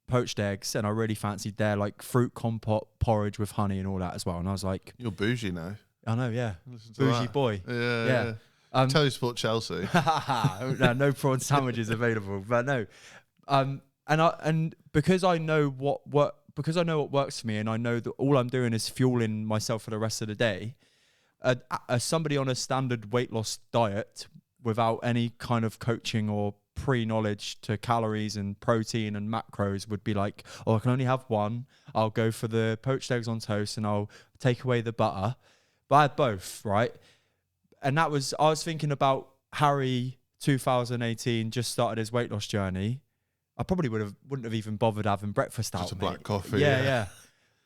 Speaker 2: poached eggs, and I really fancied their like fruit compote porridge with honey and all that as well. And I was like,
Speaker 1: "You're bougie now."
Speaker 2: I know, yeah, bougie boy.
Speaker 1: Yeah. Tell you support Chelsea.
Speaker 2: No prawn sandwiches available, but no. And because I know what works for me, and I know that all I'm doing is fueling myself for the rest of the day. As somebody on a standard weight loss diet without any kind of coaching or pre-knowledge to calories and protein and macros would be like, oh, I can only have one. I'll go for the poached eggs on toast and I'll take away the butter. But I had both, right? And I was thinking about Harry 2018 just started his weight loss journey. I probably wouldn't have even bothered having breakfast out.
Speaker 1: Just a black coffee.
Speaker 2: Yeah.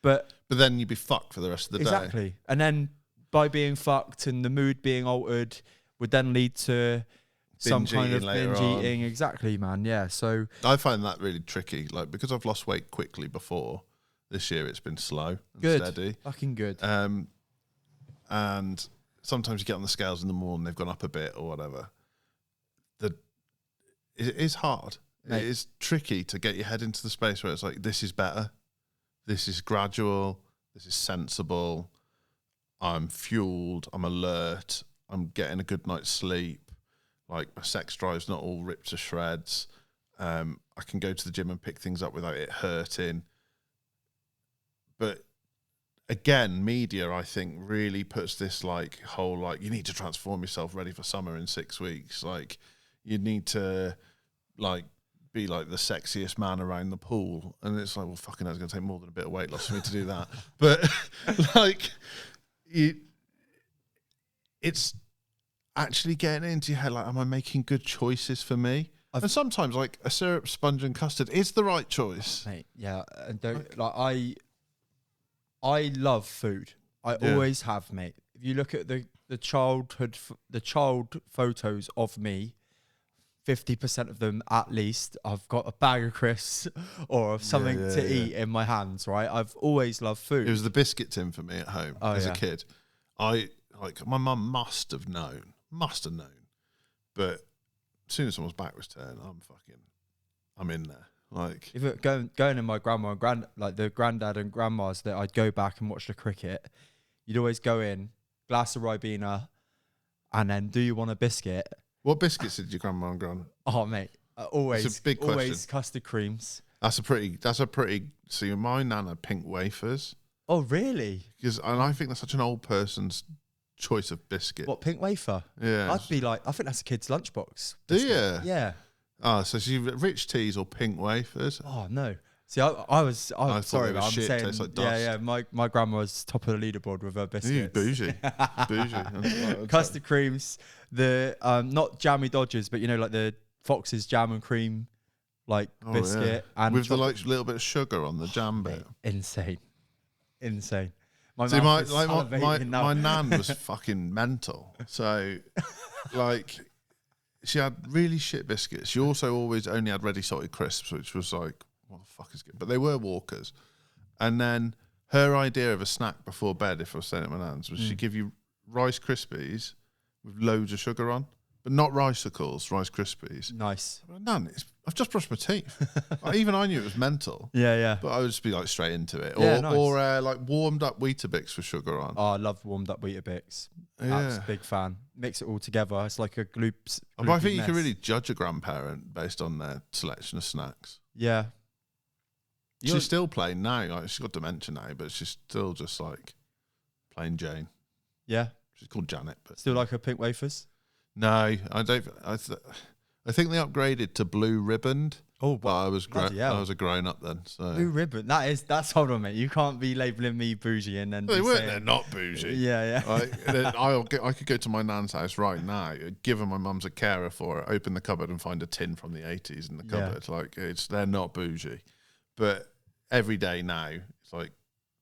Speaker 2: But
Speaker 1: then you'd be fucked for the rest of the day.
Speaker 2: Exactly. And then by being fucked and the mood being altered would then lead to some kind of binge eating. Exactly, man. Yeah. So
Speaker 1: I find that really tricky. Like, because I've lost weight quickly before, this year it's been slow and steady.
Speaker 2: Fucking good.
Speaker 1: And sometimes you get on the scales in the morning, they've gone up a bit or whatever. It is hard. Mate. It is tricky to get your head into the space where it's like, this is better. This is gradual. This is sensible. I'm fueled. I'm alert. I'm getting a good night's sleep. Like, my sex drive's not all ripped to shreds. I can go to the gym and pick things up without it hurting. But again, media, I think, really puts this like whole, like, you need to transform yourself ready for summer in 6 weeks. Like, you need to, like, be like the sexiest man around the pool. And it's like, well, fucking hell, it's going to take more than a bit of weight loss for me to do that. But like, it's actually getting into your head, like, am I making good choices for me? And sometimes, like, a syrup, sponge and custard is the right choice.
Speaker 2: Mate, yeah. And I love food. I always have, mate. If you look at the child photos of me, 50% of them at least, I've got a bag of crisps or something to eat in my hands, right? I've always loved food.
Speaker 1: It was the biscuit tin for me at home as a kid. My mum must have known. But as soon as someone's back was turned, I'm in there. Like,
Speaker 2: if it going in my grandma and like the granddad and grandmas that I'd go back and watch the cricket, you'd always go in, glass of Ribena, and then, do you want a biscuit?
Speaker 1: What biscuits did your grandma and gran?
Speaker 2: Oh, mate, always. It's a big question. Always custard creams.
Speaker 1: That's a pretty. See, my nan had pink wafers.
Speaker 2: Oh, really?
Speaker 1: And I think that's such an old person's choice of biscuit.
Speaker 2: What, pink wafer?
Speaker 1: Yeah.
Speaker 2: I'd be like, I think that's a kid's lunchbox.
Speaker 1: Do you?
Speaker 2: Yeah.
Speaker 1: Oh, so she rich teas or pink wafers?
Speaker 2: Oh no. See, I'm sorry, but I'm saying,
Speaker 1: like dust.
Speaker 2: Yeah. My grandma was top of the leaderboard with her biscuits.
Speaker 1: Bougie.
Speaker 2: Custard creams, the not jammy Dodgers, but you know, like the Fox's jam and cream, like biscuit, and
Speaker 1: with the like little bit of sugar on the jam bit.
Speaker 2: Insane. My
Speaker 1: nan was fucking mental. So, like, she had really shit biscuits. She also always only had ready salted crisps, which was like, what the fuck is good? But they were Walkers. And then her idea of a snack before bed, if I was staying at my nan's, was she'd give you Rice Krispies with loads of sugar on, but not Ricicles, Rice Krispies.
Speaker 2: Nice.
Speaker 1: Nan, I've just brushed my teeth. Even I knew it was mental.
Speaker 2: Yeah.
Speaker 1: But I would just be like straight into it.
Speaker 2: Nice.
Speaker 1: Or like warmed up Weetabix with sugar on.
Speaker 2: Oh, I love warmed up Weetabix.
Speaker 1: Yeah.
Speaker 2: That's a big fan. Mix it all together. It's like a gloops.
Speaker 1: But I think you can really judge a grandparent based on their selection of snacks.
Speaker 2: Yeah.
Speaker 1: She's still plain now. Like, she's got dementia now, but she's still just like plain Jane.
Speaker 2: Yeah.
Speaker 1: She's called Janet. But
Speaker 2: still like her pink wafers?
Speaker 1: No, I don't. I think they upgraded to blue ribboned.
Speaker 2: Oh,
Speaker 1: but I was a grown up then. So
Speaker 2: blue ribbon. That's hold on, mate. You can't be labelling me bougie and then.
Speaker 1: They weren't. They're not bougie.
Speaker 2: Yeah.
Speaker 1: I could go to my nan's house right now, given my mum's a carer for her, open the cupboard and find a tin from the 80s in the cupboard. Yeah. Like, they're not bougie, but every day now it's like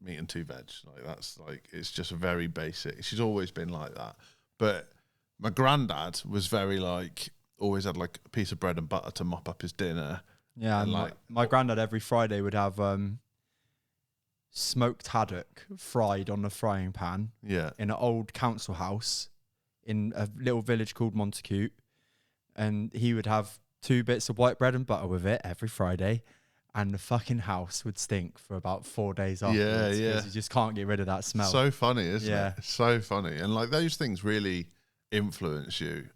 Speaker 1: meat and 2 veg. Like, that's like, it's just very basic. She's always been like that, but My granddad was very like, always had like a piece of bread and butter to mop up his dinner.
Speaker 2: Yeah,
Speaker 1: and
Speaker 2: like my granddad every Friday would have smoked haddock fried on the frying pan in an old council house in a little village called Montacute, and he would have 2 bits of white bread and butter with it every Friday, and the fucking house would stink for about 4 days afterwards because you just can't get rid of that smell.
Speaker 1: So funny, isn't it? So funny. And like those things really influence you.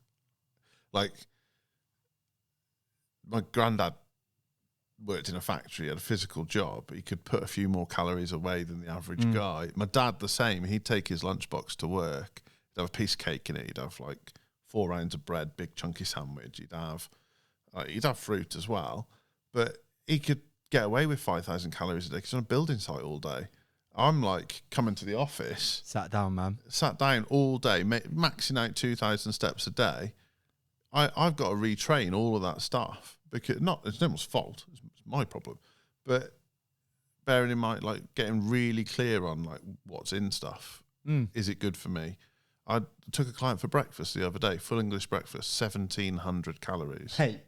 Speaker 1: Like my granddad worked in a factory, had a physical job. He could put a few more calories away than the average guy. My dad, the same. He'd take his lunchbox to work. He'd have a piece of cake in it. He'd have like 4 rounds of bread, big chunky sandwich. He'd have fruit as well. But he could get away with 5,000 calories a day because he's on a building site all day. I'm like coming to the office.
Speaker 2: Sat down
Speaker 1: all day, maxing out 2,000 steps a day. I've got to retrain all of that stuff because it's no one's fault. It's my problem. But bearing in mind, like getting really clear on like what's in stuff. Is it good for me? I took a client for breakfast the other day, full English breakfast, 1,700 calories.
Speaker 2: Hey,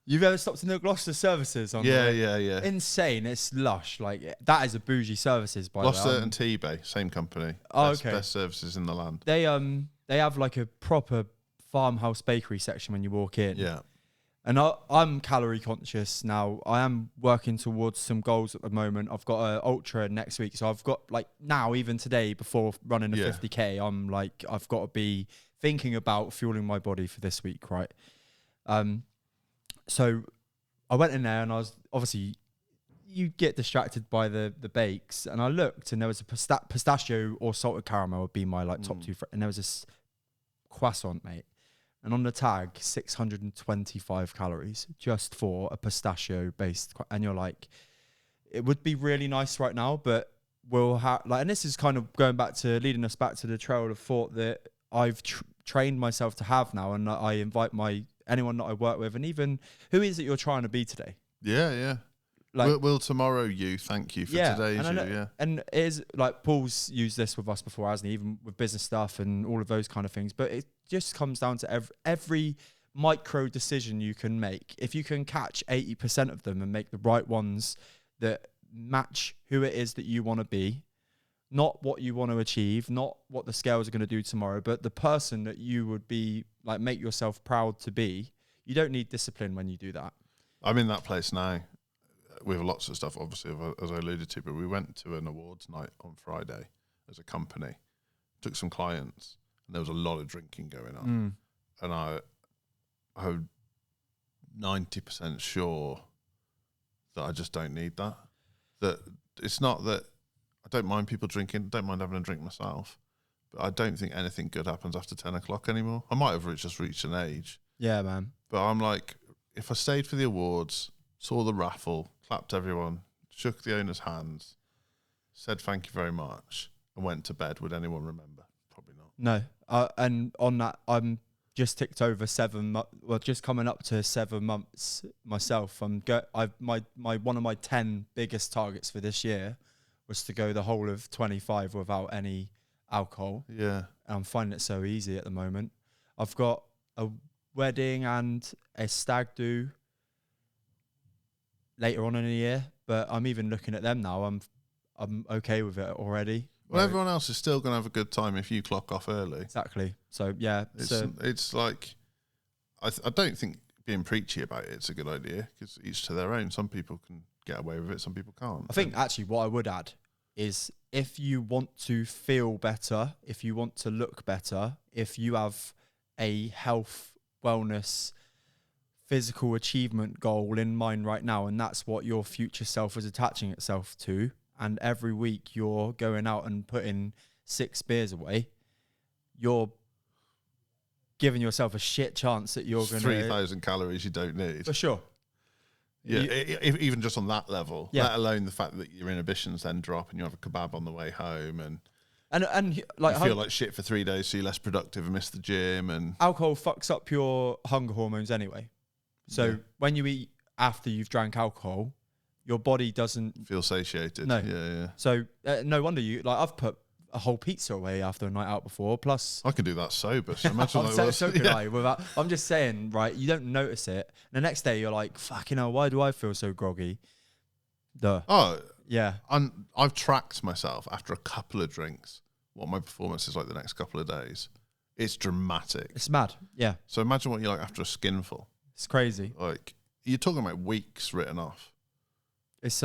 Speaker 2: you've ever stopped in the Gloucester services?
Speaker 1: Yeah.
Speaker 2: Insane. It's lush. Like that is a bougie services by the way.
Speaker 1: Gloucester and T-Bay, same company. Best services in the land.
Speaker 2: They have like a proper farmhouse bakery section when you walk in.
Speaker 1: Yeah.
Speaker 2: And I'm calorie conscious now. I am working towards some goals at the moment. I've got an ultra next week. So I've got like now, even today, before running the 50K, I'm like, I've got to be thinking about fueling my body for this week, right? So I went in there and I was obviously, you get distracted by the bakes. And I looked and there was a pistachio or salted caramel would be my like top 2. And there was this croissant, mate. And on the tag, 625 calories just for a pistachio-based. And you're like, it would be really nice right now, but we'll have like. And this is kind of leading us back to the trail of thought that I've trained myself to have now, and I invite anyone that I work with, and even who is it you're trying to be today?
Speaker 1: Yeah. Like, will tomorrow you thank you for today's you? Yeah.
Speaker 2: And it is like Paul's used this with us before, hasn't he? Even with business stuff and all of those kind of things. But it just comes down to every micro decision you can make. If you can catch 80% of them and make the right ones that match who it is that you want to be, not what you want to achieve, not what the scales are going to do tomorrow, but the person that you would be, like, make yourself proud to be. You don't need discipline when you do that.
Speaker 1: I'm in that place now. We have lots of stuff, obviously, as I alluded to, but we went to an awards night on Friday as a company, took some clients, and there was a lot of drinking going on. And I'm 90% sure that I just don't need that. That it's not that I don't mind people drinking, don't mind having a drink myself, but I don't think anything good happens after 10 o'clock anymore. I might have just reached an age.
Speaker 2: Yeah, man.
Speaker 1: But I'm like, if I stayed for the awards, saw the raffle, clapped everyone, shook the owner's hands, said thank you very much, and went to bed, would anyone remember? Probably not.
Speaker 2: No. And on that, I'm just ticked over 7 months, well, just coming up to 7 months myself. My one of my 10 biggest targets for this year was to go the whole of 25 without any alcohol.
Speaker 1: Yeah.
Speaker 2: And I'm finding it so easy at the moment. I've got a wedding and a stag do later on in the year, but I'm even looking at them now. I'm okay with it already.
Speaker 1: Well, everyone else is still going to have a good time if you clock off early.
Speaker 2: Exactly. So yeah,
Speaker 1: it's like I don't think being preachy about it's a good idea because each to their own. Some people can get away with it, some people can't.
Speaker 2: I think actually what I would add is if you want to feel better, if you want to look better, if you have a health, wellness, physical achievement goal in mind right now, and that's what your future self is attaching itself to, and every week you're going out and putting 6 beers away, you're giving yourself a shit chance that you're going to...
Speaker 1: 3,000 calories you don't need.
Speaker 2: For sure.
Speaker 1: Yeah, even just on that level, let alone the fact that your inhibitions then drop and you have a kebab on the way home and
Speaker 2: like
Speaker 1: you feel like shit for 3 days, so you're less productive and miss the gym. And
Speaker 2: alcohol fucks up your hunger hormones anyway. So when you eat after you've drank alcohol, your body doesn't
Speaker 1: feel satiated.
Speaker 2: No.
Speaker 1: Yeah.
Speaker 2: So no wonder I've put a whole pizza away after a night out before. Plus,
Speaker 1: I can do that sober. So imagine
Speaker 2: so could I. I'm just saying, right? You don't notice it. The next day, you're like, "Fucking hell, why do I feel so groggy?"
Speaker 1: Oh,
Speaker 2: yeah.
Speaker 1: I've tracked myself after a couple of drinks what my performance is like the next couple of days. It's dramatic.
Speaker 2: It's mad. Yeah.
Speaker 1: So imagine what you're like after a skinful.
Speaker 2: It's crazy.
Speaker 1: Like you're talking about weeks written off.
Speaker 2: It's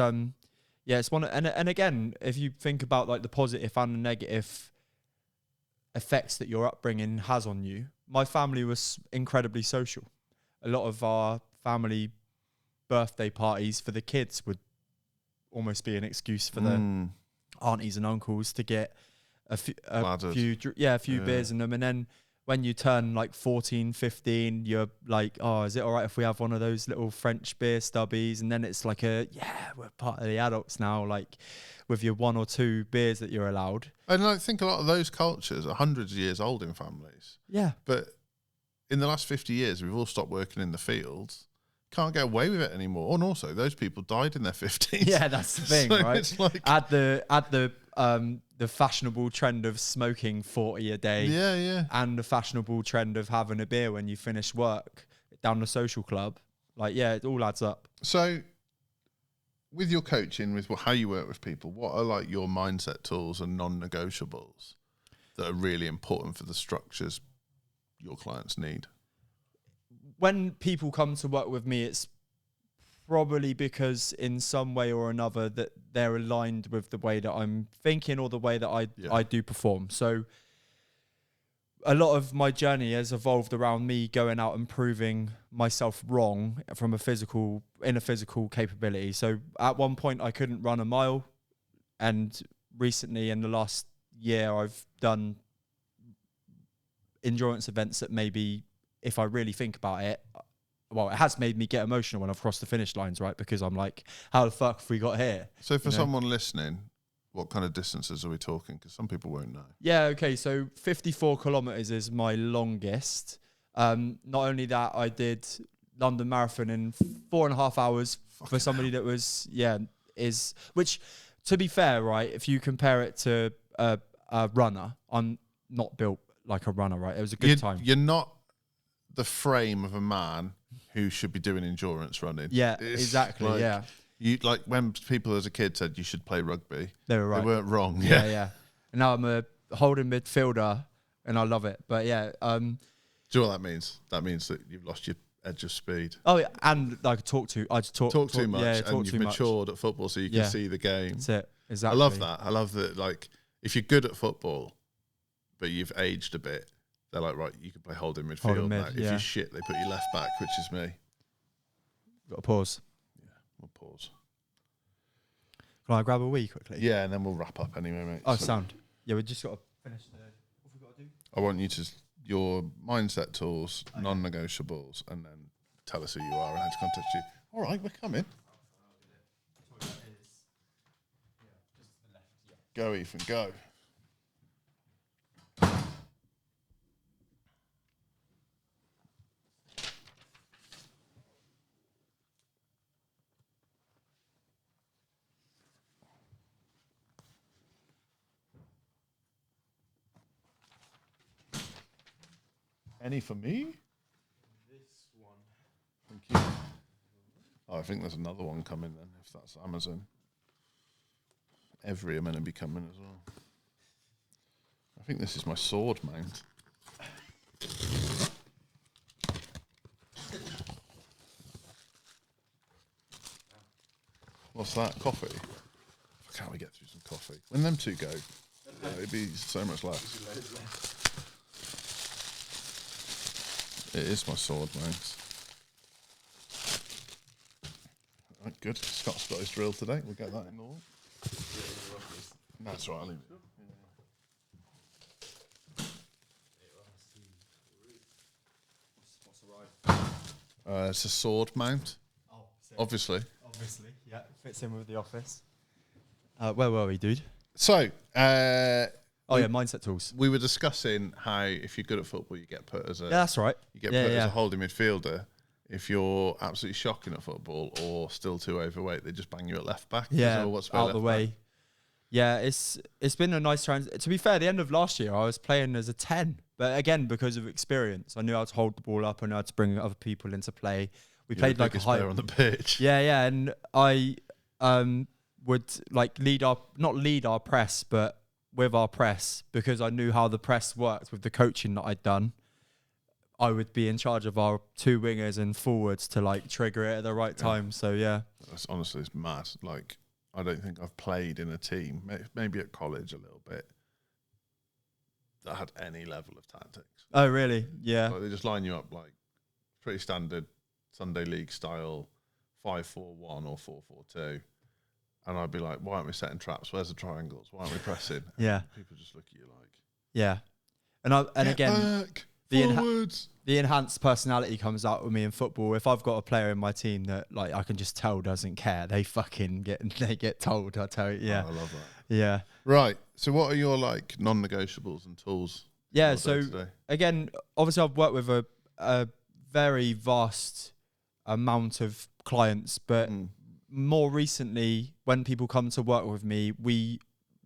Speaker 2: it's one, and again, if you think about like the positive and the negative effects that your upbringing has on you, my family was incredibly social. A lot of our family birthday parties for the kids would almost be an excuse for the aunties and uncles to get a few beers in them. And then when you turn like 14, 15, you're like, oh, is it all right if we have one of those little French beer stubbies? And then it's like we're part of the adults now, like with your 1 or 2 beers that you're allowed.
Speaker 1: And I think a lot of those cultures are hundreds of years old in families.
Speaker 2: Yeah.
Speaker 1: But in the last 50 years, we've all stopped working in the fields. Can't get away with it anymore. And also, those people died in their 50s.
Speaker 2: Yeah, that's the thing,
Speaker 1: so
Speaker 2: right?
Speaker 1: It's like
Speaker 2: add the fashionable trend of smoking 40 a day.
Speaker 1: Yeah, yeah.
Speaker 2: And the fashionable trend of having a beer when you finish work down the social club. Like, yeah, it all adds up.
Speaker 1: So with your coaching, with how you work with people, what are like your mindset tools and non-negotiables that are really important for the structures your clients need?
Speaker 2: When people come to work with me, it's probably because in some way or another that they're aligned with the way that I'm thinking or the way that I do perform. So a lot of my journey has evolved around me going out and proving myself wrong from a physical capability. So at one point I couldn't run a mile, and recently in the last year I've done endurance events that maybe, if I really think about it, well, it has made me get emotional when I've crossed the finish lines, right? Because I'm like, how the fuck have we got here?
Speaker 1: So for someone listening, what kind of distances are we talking? Because some people won't know.
Speaker 2: Yeah, okay, so 54 kilometres is my longest. Not only that, I did London Marathon in 4.5 hours for somebody that was, which, to be fair, right, if you compare it to a runner, I'm not built like a runner, right? It was a good time.
Speaker 1: You're not the frame of a man who should be doing endurance running.
Speaker 2: Yeah, exactly.
Speaker 1: Like,
Speaker 2: yeah.
Speaker 1: You like when people as a kid said you should play rugby.
Speaker 2: They were right.
Speaker 1: They weren't wrong.
Speaker 2: Yeah. And now I'm a holding midfielder, and I love it. But yeah.
Speaker 1: Do you know what that means? That means that you've lost your edge of speed.
Speaker 2: Oh, yeah, and like talk too much.
Speaker 1: Yeah, and you've matured at football, so you can see the game.
Speaker 2: That's it. Exactly.
Speaker 1: I love that. I love that. Like, if you're good at football, but you've aged a bit, they're like, right, you can play holding midfield. If you're shit, they put you left back, which is me.
Speaker 2: Got to pause.
Speaker 1: Yeah, we'll pause.
Speaker 2: Can I grab a wee quickly?
Speaker 1: Yeah, and then we'll wrap up anyway, mate.
Speaker 2: Oh, sound. Yeah, we just got to finish what we got to do.
Speaker 1: I want you to, your mindset tools, non-negotiables, and then tell us who you are and how to contact you. All right, we're coming. Go, Ethan, go. Any for me?
Speaker 2: This one.
Speaker 1: Thank you. Oh, I think there's another one coming then, if that's Amazon. Every are meant to be coming as well. I think this is my sword mount. What's that? Coffee? Can't we get through some coffee? When them two go, it'd be so much less. It is my sword, mate. Right, good. Scott's got his drill today. We'll get that in all. No, that's right. I'll leave it. It's a sword mount.
Speaker 2: Oh,
Speaker 1: obviously,
Speaker 2: yeah. Fits in with the office. Where were we, dude?
Speaker 1: So,
Speaker 2: mindset tools.
Speaker 1: We were discussing how if you're good at football, you get put as a
Speaker 2: that's right.
Speaker 1: You get put as a holding midfielder. If you're absolutely shocking at football or still too overweight, they just bang you at left back.
Speaker 2: Yeah,
Speaker 1: what's
Speaker 2: out the way. Yeah, it's been a nice To be fair, at the end of last year, I was playing as a 10. But again, because of experience, I knew how to hold the ball up. I knew how to bring other people into play. We played like a high
Speaker 1: player on the pitch.
Speaker 2: Yeah, and I would like not lead our press, but with our press, because I knew how the press worked with the coaching that I'd done. I would be in charge of our 2 wingers and forwards to like trigger it at the right time. So yeah,
Speaker 1: honestly, it's mad. Like, I don't think I've played in a team, maybe at college a little bit, that had any level of tactics.
Speaker 2: Oh really? Yeah.
Speaker 1: Like, they just line you up like pretty standard Sunday league style 5-4-1 or 4-4-2. And I'd be like, why aren't we setting traps? Where's the triangles? Why aren't we pressing? And
Speaker 2: yeah.
Speaker 1: People just look at you like,
Speaker 2: yeah. And again,
Speaker 1: back,
Speaker 2: the enhanced personality comes out with me in football. If I've got a player in my team that like I can just tell doesn't care, they get told. I tell you, yeah.
Speaker 1: Oh, I love that.
Speaker 2: Yeah.
Speaker 1: Right. So, what are your like non-negotiables and tools?
Speaker 2: Yeah. So again, obviously, I've worked with a very vast amount of clients, but more recently, when people come to work with me, we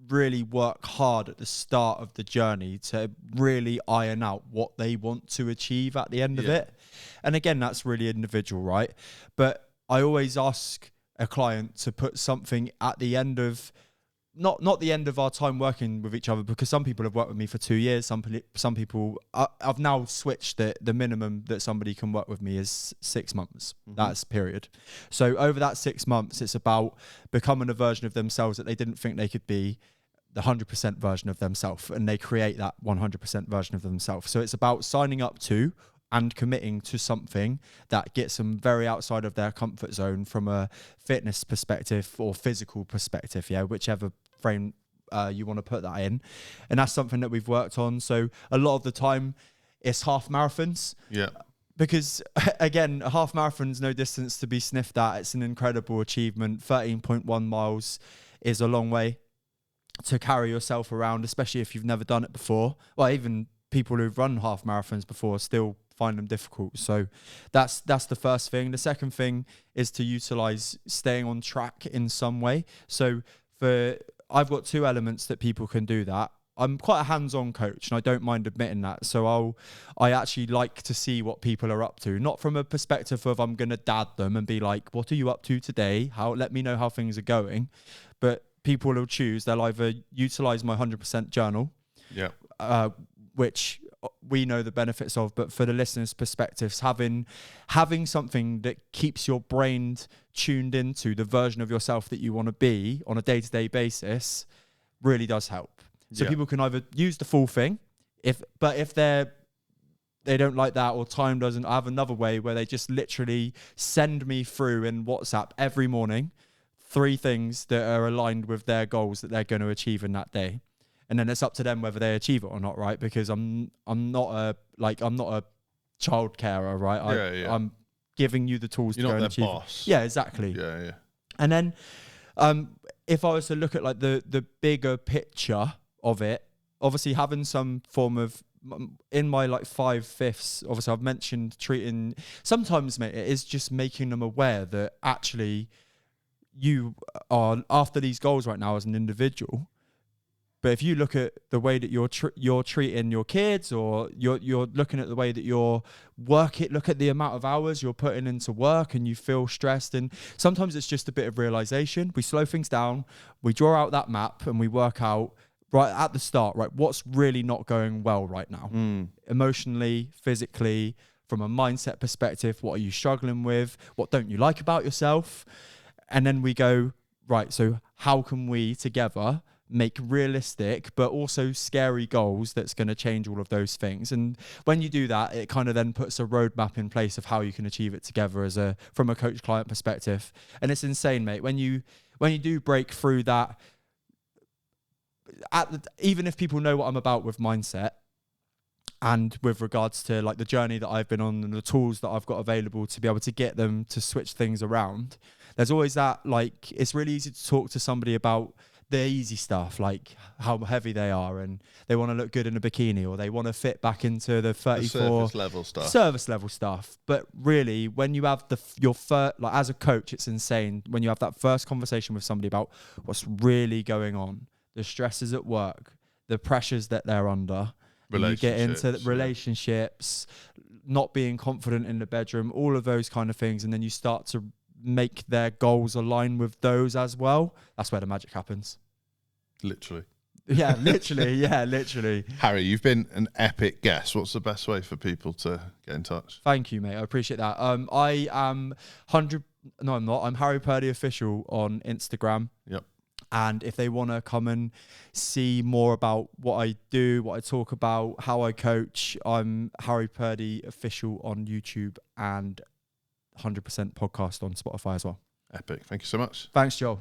Speaker 2: really work hard at the start of the journey to really iron out what they want to achieve at the end of it. And again, that's really individual, right? But I always ask a client to put something at the end of not the end of our time working with each other, because some people have worked with me for 2 years. Some people I've now switched the minimum that somebody can work with me is 6 months. That's period. So over that 6 months, it's about becoming a version of themselves that they didn't think they could be, the 100% version of themselves, and they create that 100% version of themselves. So it's about signing up to and committing to something that gets them very outside of their comfort zone from a fitness perspective or physical perspective, whichever frame you want to put that in. And that's something that we've worked on. So a lot of the time it's half marathons.
Speaker 1: Yeah.
Speaker 2: Because again, a half marathon's no distance to be sniffed at. It's an incredible achievement. 13.1 miles is a long way to carry yourself around, especially if you've never done it before. Well, even people who've run half marathons before still find them difficult. So that's the first thing. The second thing is to utilize staying on track in some way. So I've got 2 elements that people can do that. I'm quite a hands-on coach, and I don't mind admitting that. So I actually like to see what people are up to, not from a perspective of I'm going to dad them and be like, what are you up to today? Let me know how things are going. But people will choose, they'll either utilize my 100% journal, which we know the benefits of, but for the listeners' perspectives, having something that keeps your brain tuned into the version of yourself that you want to be on a day-to-day basis really does help. So people can either use the full thing, if they don't like that, or time doesn't, I have another way where they just literally send me through in WhatsApp every morning 3 things that are aligned with their goals that they're going to achieve in that day. And then it's up to them whether they achieve it or not, right? Because I'm not a child carer, right? I'm giving you the tools to go and achieve. You're not their boss. Yeah, exactly.
Speaker 1: Yeah.
Speaker 2: And then if I was to look at like the bigger picture of it, obviously having some form of, in my like 5/5, obviously I've mentioned treating, sometimes mate, it is just making them aware that actually you are after these goals right now as an individual. But if you look at the way that you're treating your kids, or you're looking at the way that you're working, look at the amount of hours you're putting into work, and you feel stressed. And sometimes it's just a bit of realization. We slow things down, we draw out that map, and we work out right at the start, right, what's really not going well right now, emotionally, physically, from a mindset perspective. What are you struggling with? What don't you like about yourself? And then we go, right, so how can we together make realistic but also scary goals that's going to change all of those things? And when you do that, it kind of then puts a roadmap in place of how you can achieve it together from a coach client perspective. And it's insane, mate, when you do break through that, even if people know what I'm about with mindset and with regards to like the journey that I've been on and the tools that I've got available to be able to get them to switch things around, there's always that, like, it's really easy to talk to somebody about the easy stuff, like how heavy they are, and they want to look good in a bikini, or they want to fit back into the 34
Speaker 1: service level stuff.
Speaker 2: Service level stuff. But really, when you have your first, like as a coach, it's insane when you have that first conversation with somebody about what's really going on, the stresses at work, the pressures that they're under. You get into relationships, not being confident in the bedroom, all of those kind of things, and then you start to make their goals align with those as well. That's where the magic happens.
Speaker 1: Literally.
Speaker 2: Yeah, literally. Yeah, literally.
Speaker 1: Harry, you've been an epic guest. What's the best way for people to get in touch?
Speaker 2: Thank you, mate. I appreciate that. I am I'm not. I'm Harry Purdy Official on Instagram.
Speaker 1: Yep.
Speaker 2: And if they want to come and see more about what I do, what I talk about, how I coach, I'm Harry Purdy Official on YouTube and 100% podcast on Spotify as well.
Speaker 1: Epic. Thank you so much.
Speaker 2: Thanks, Joel.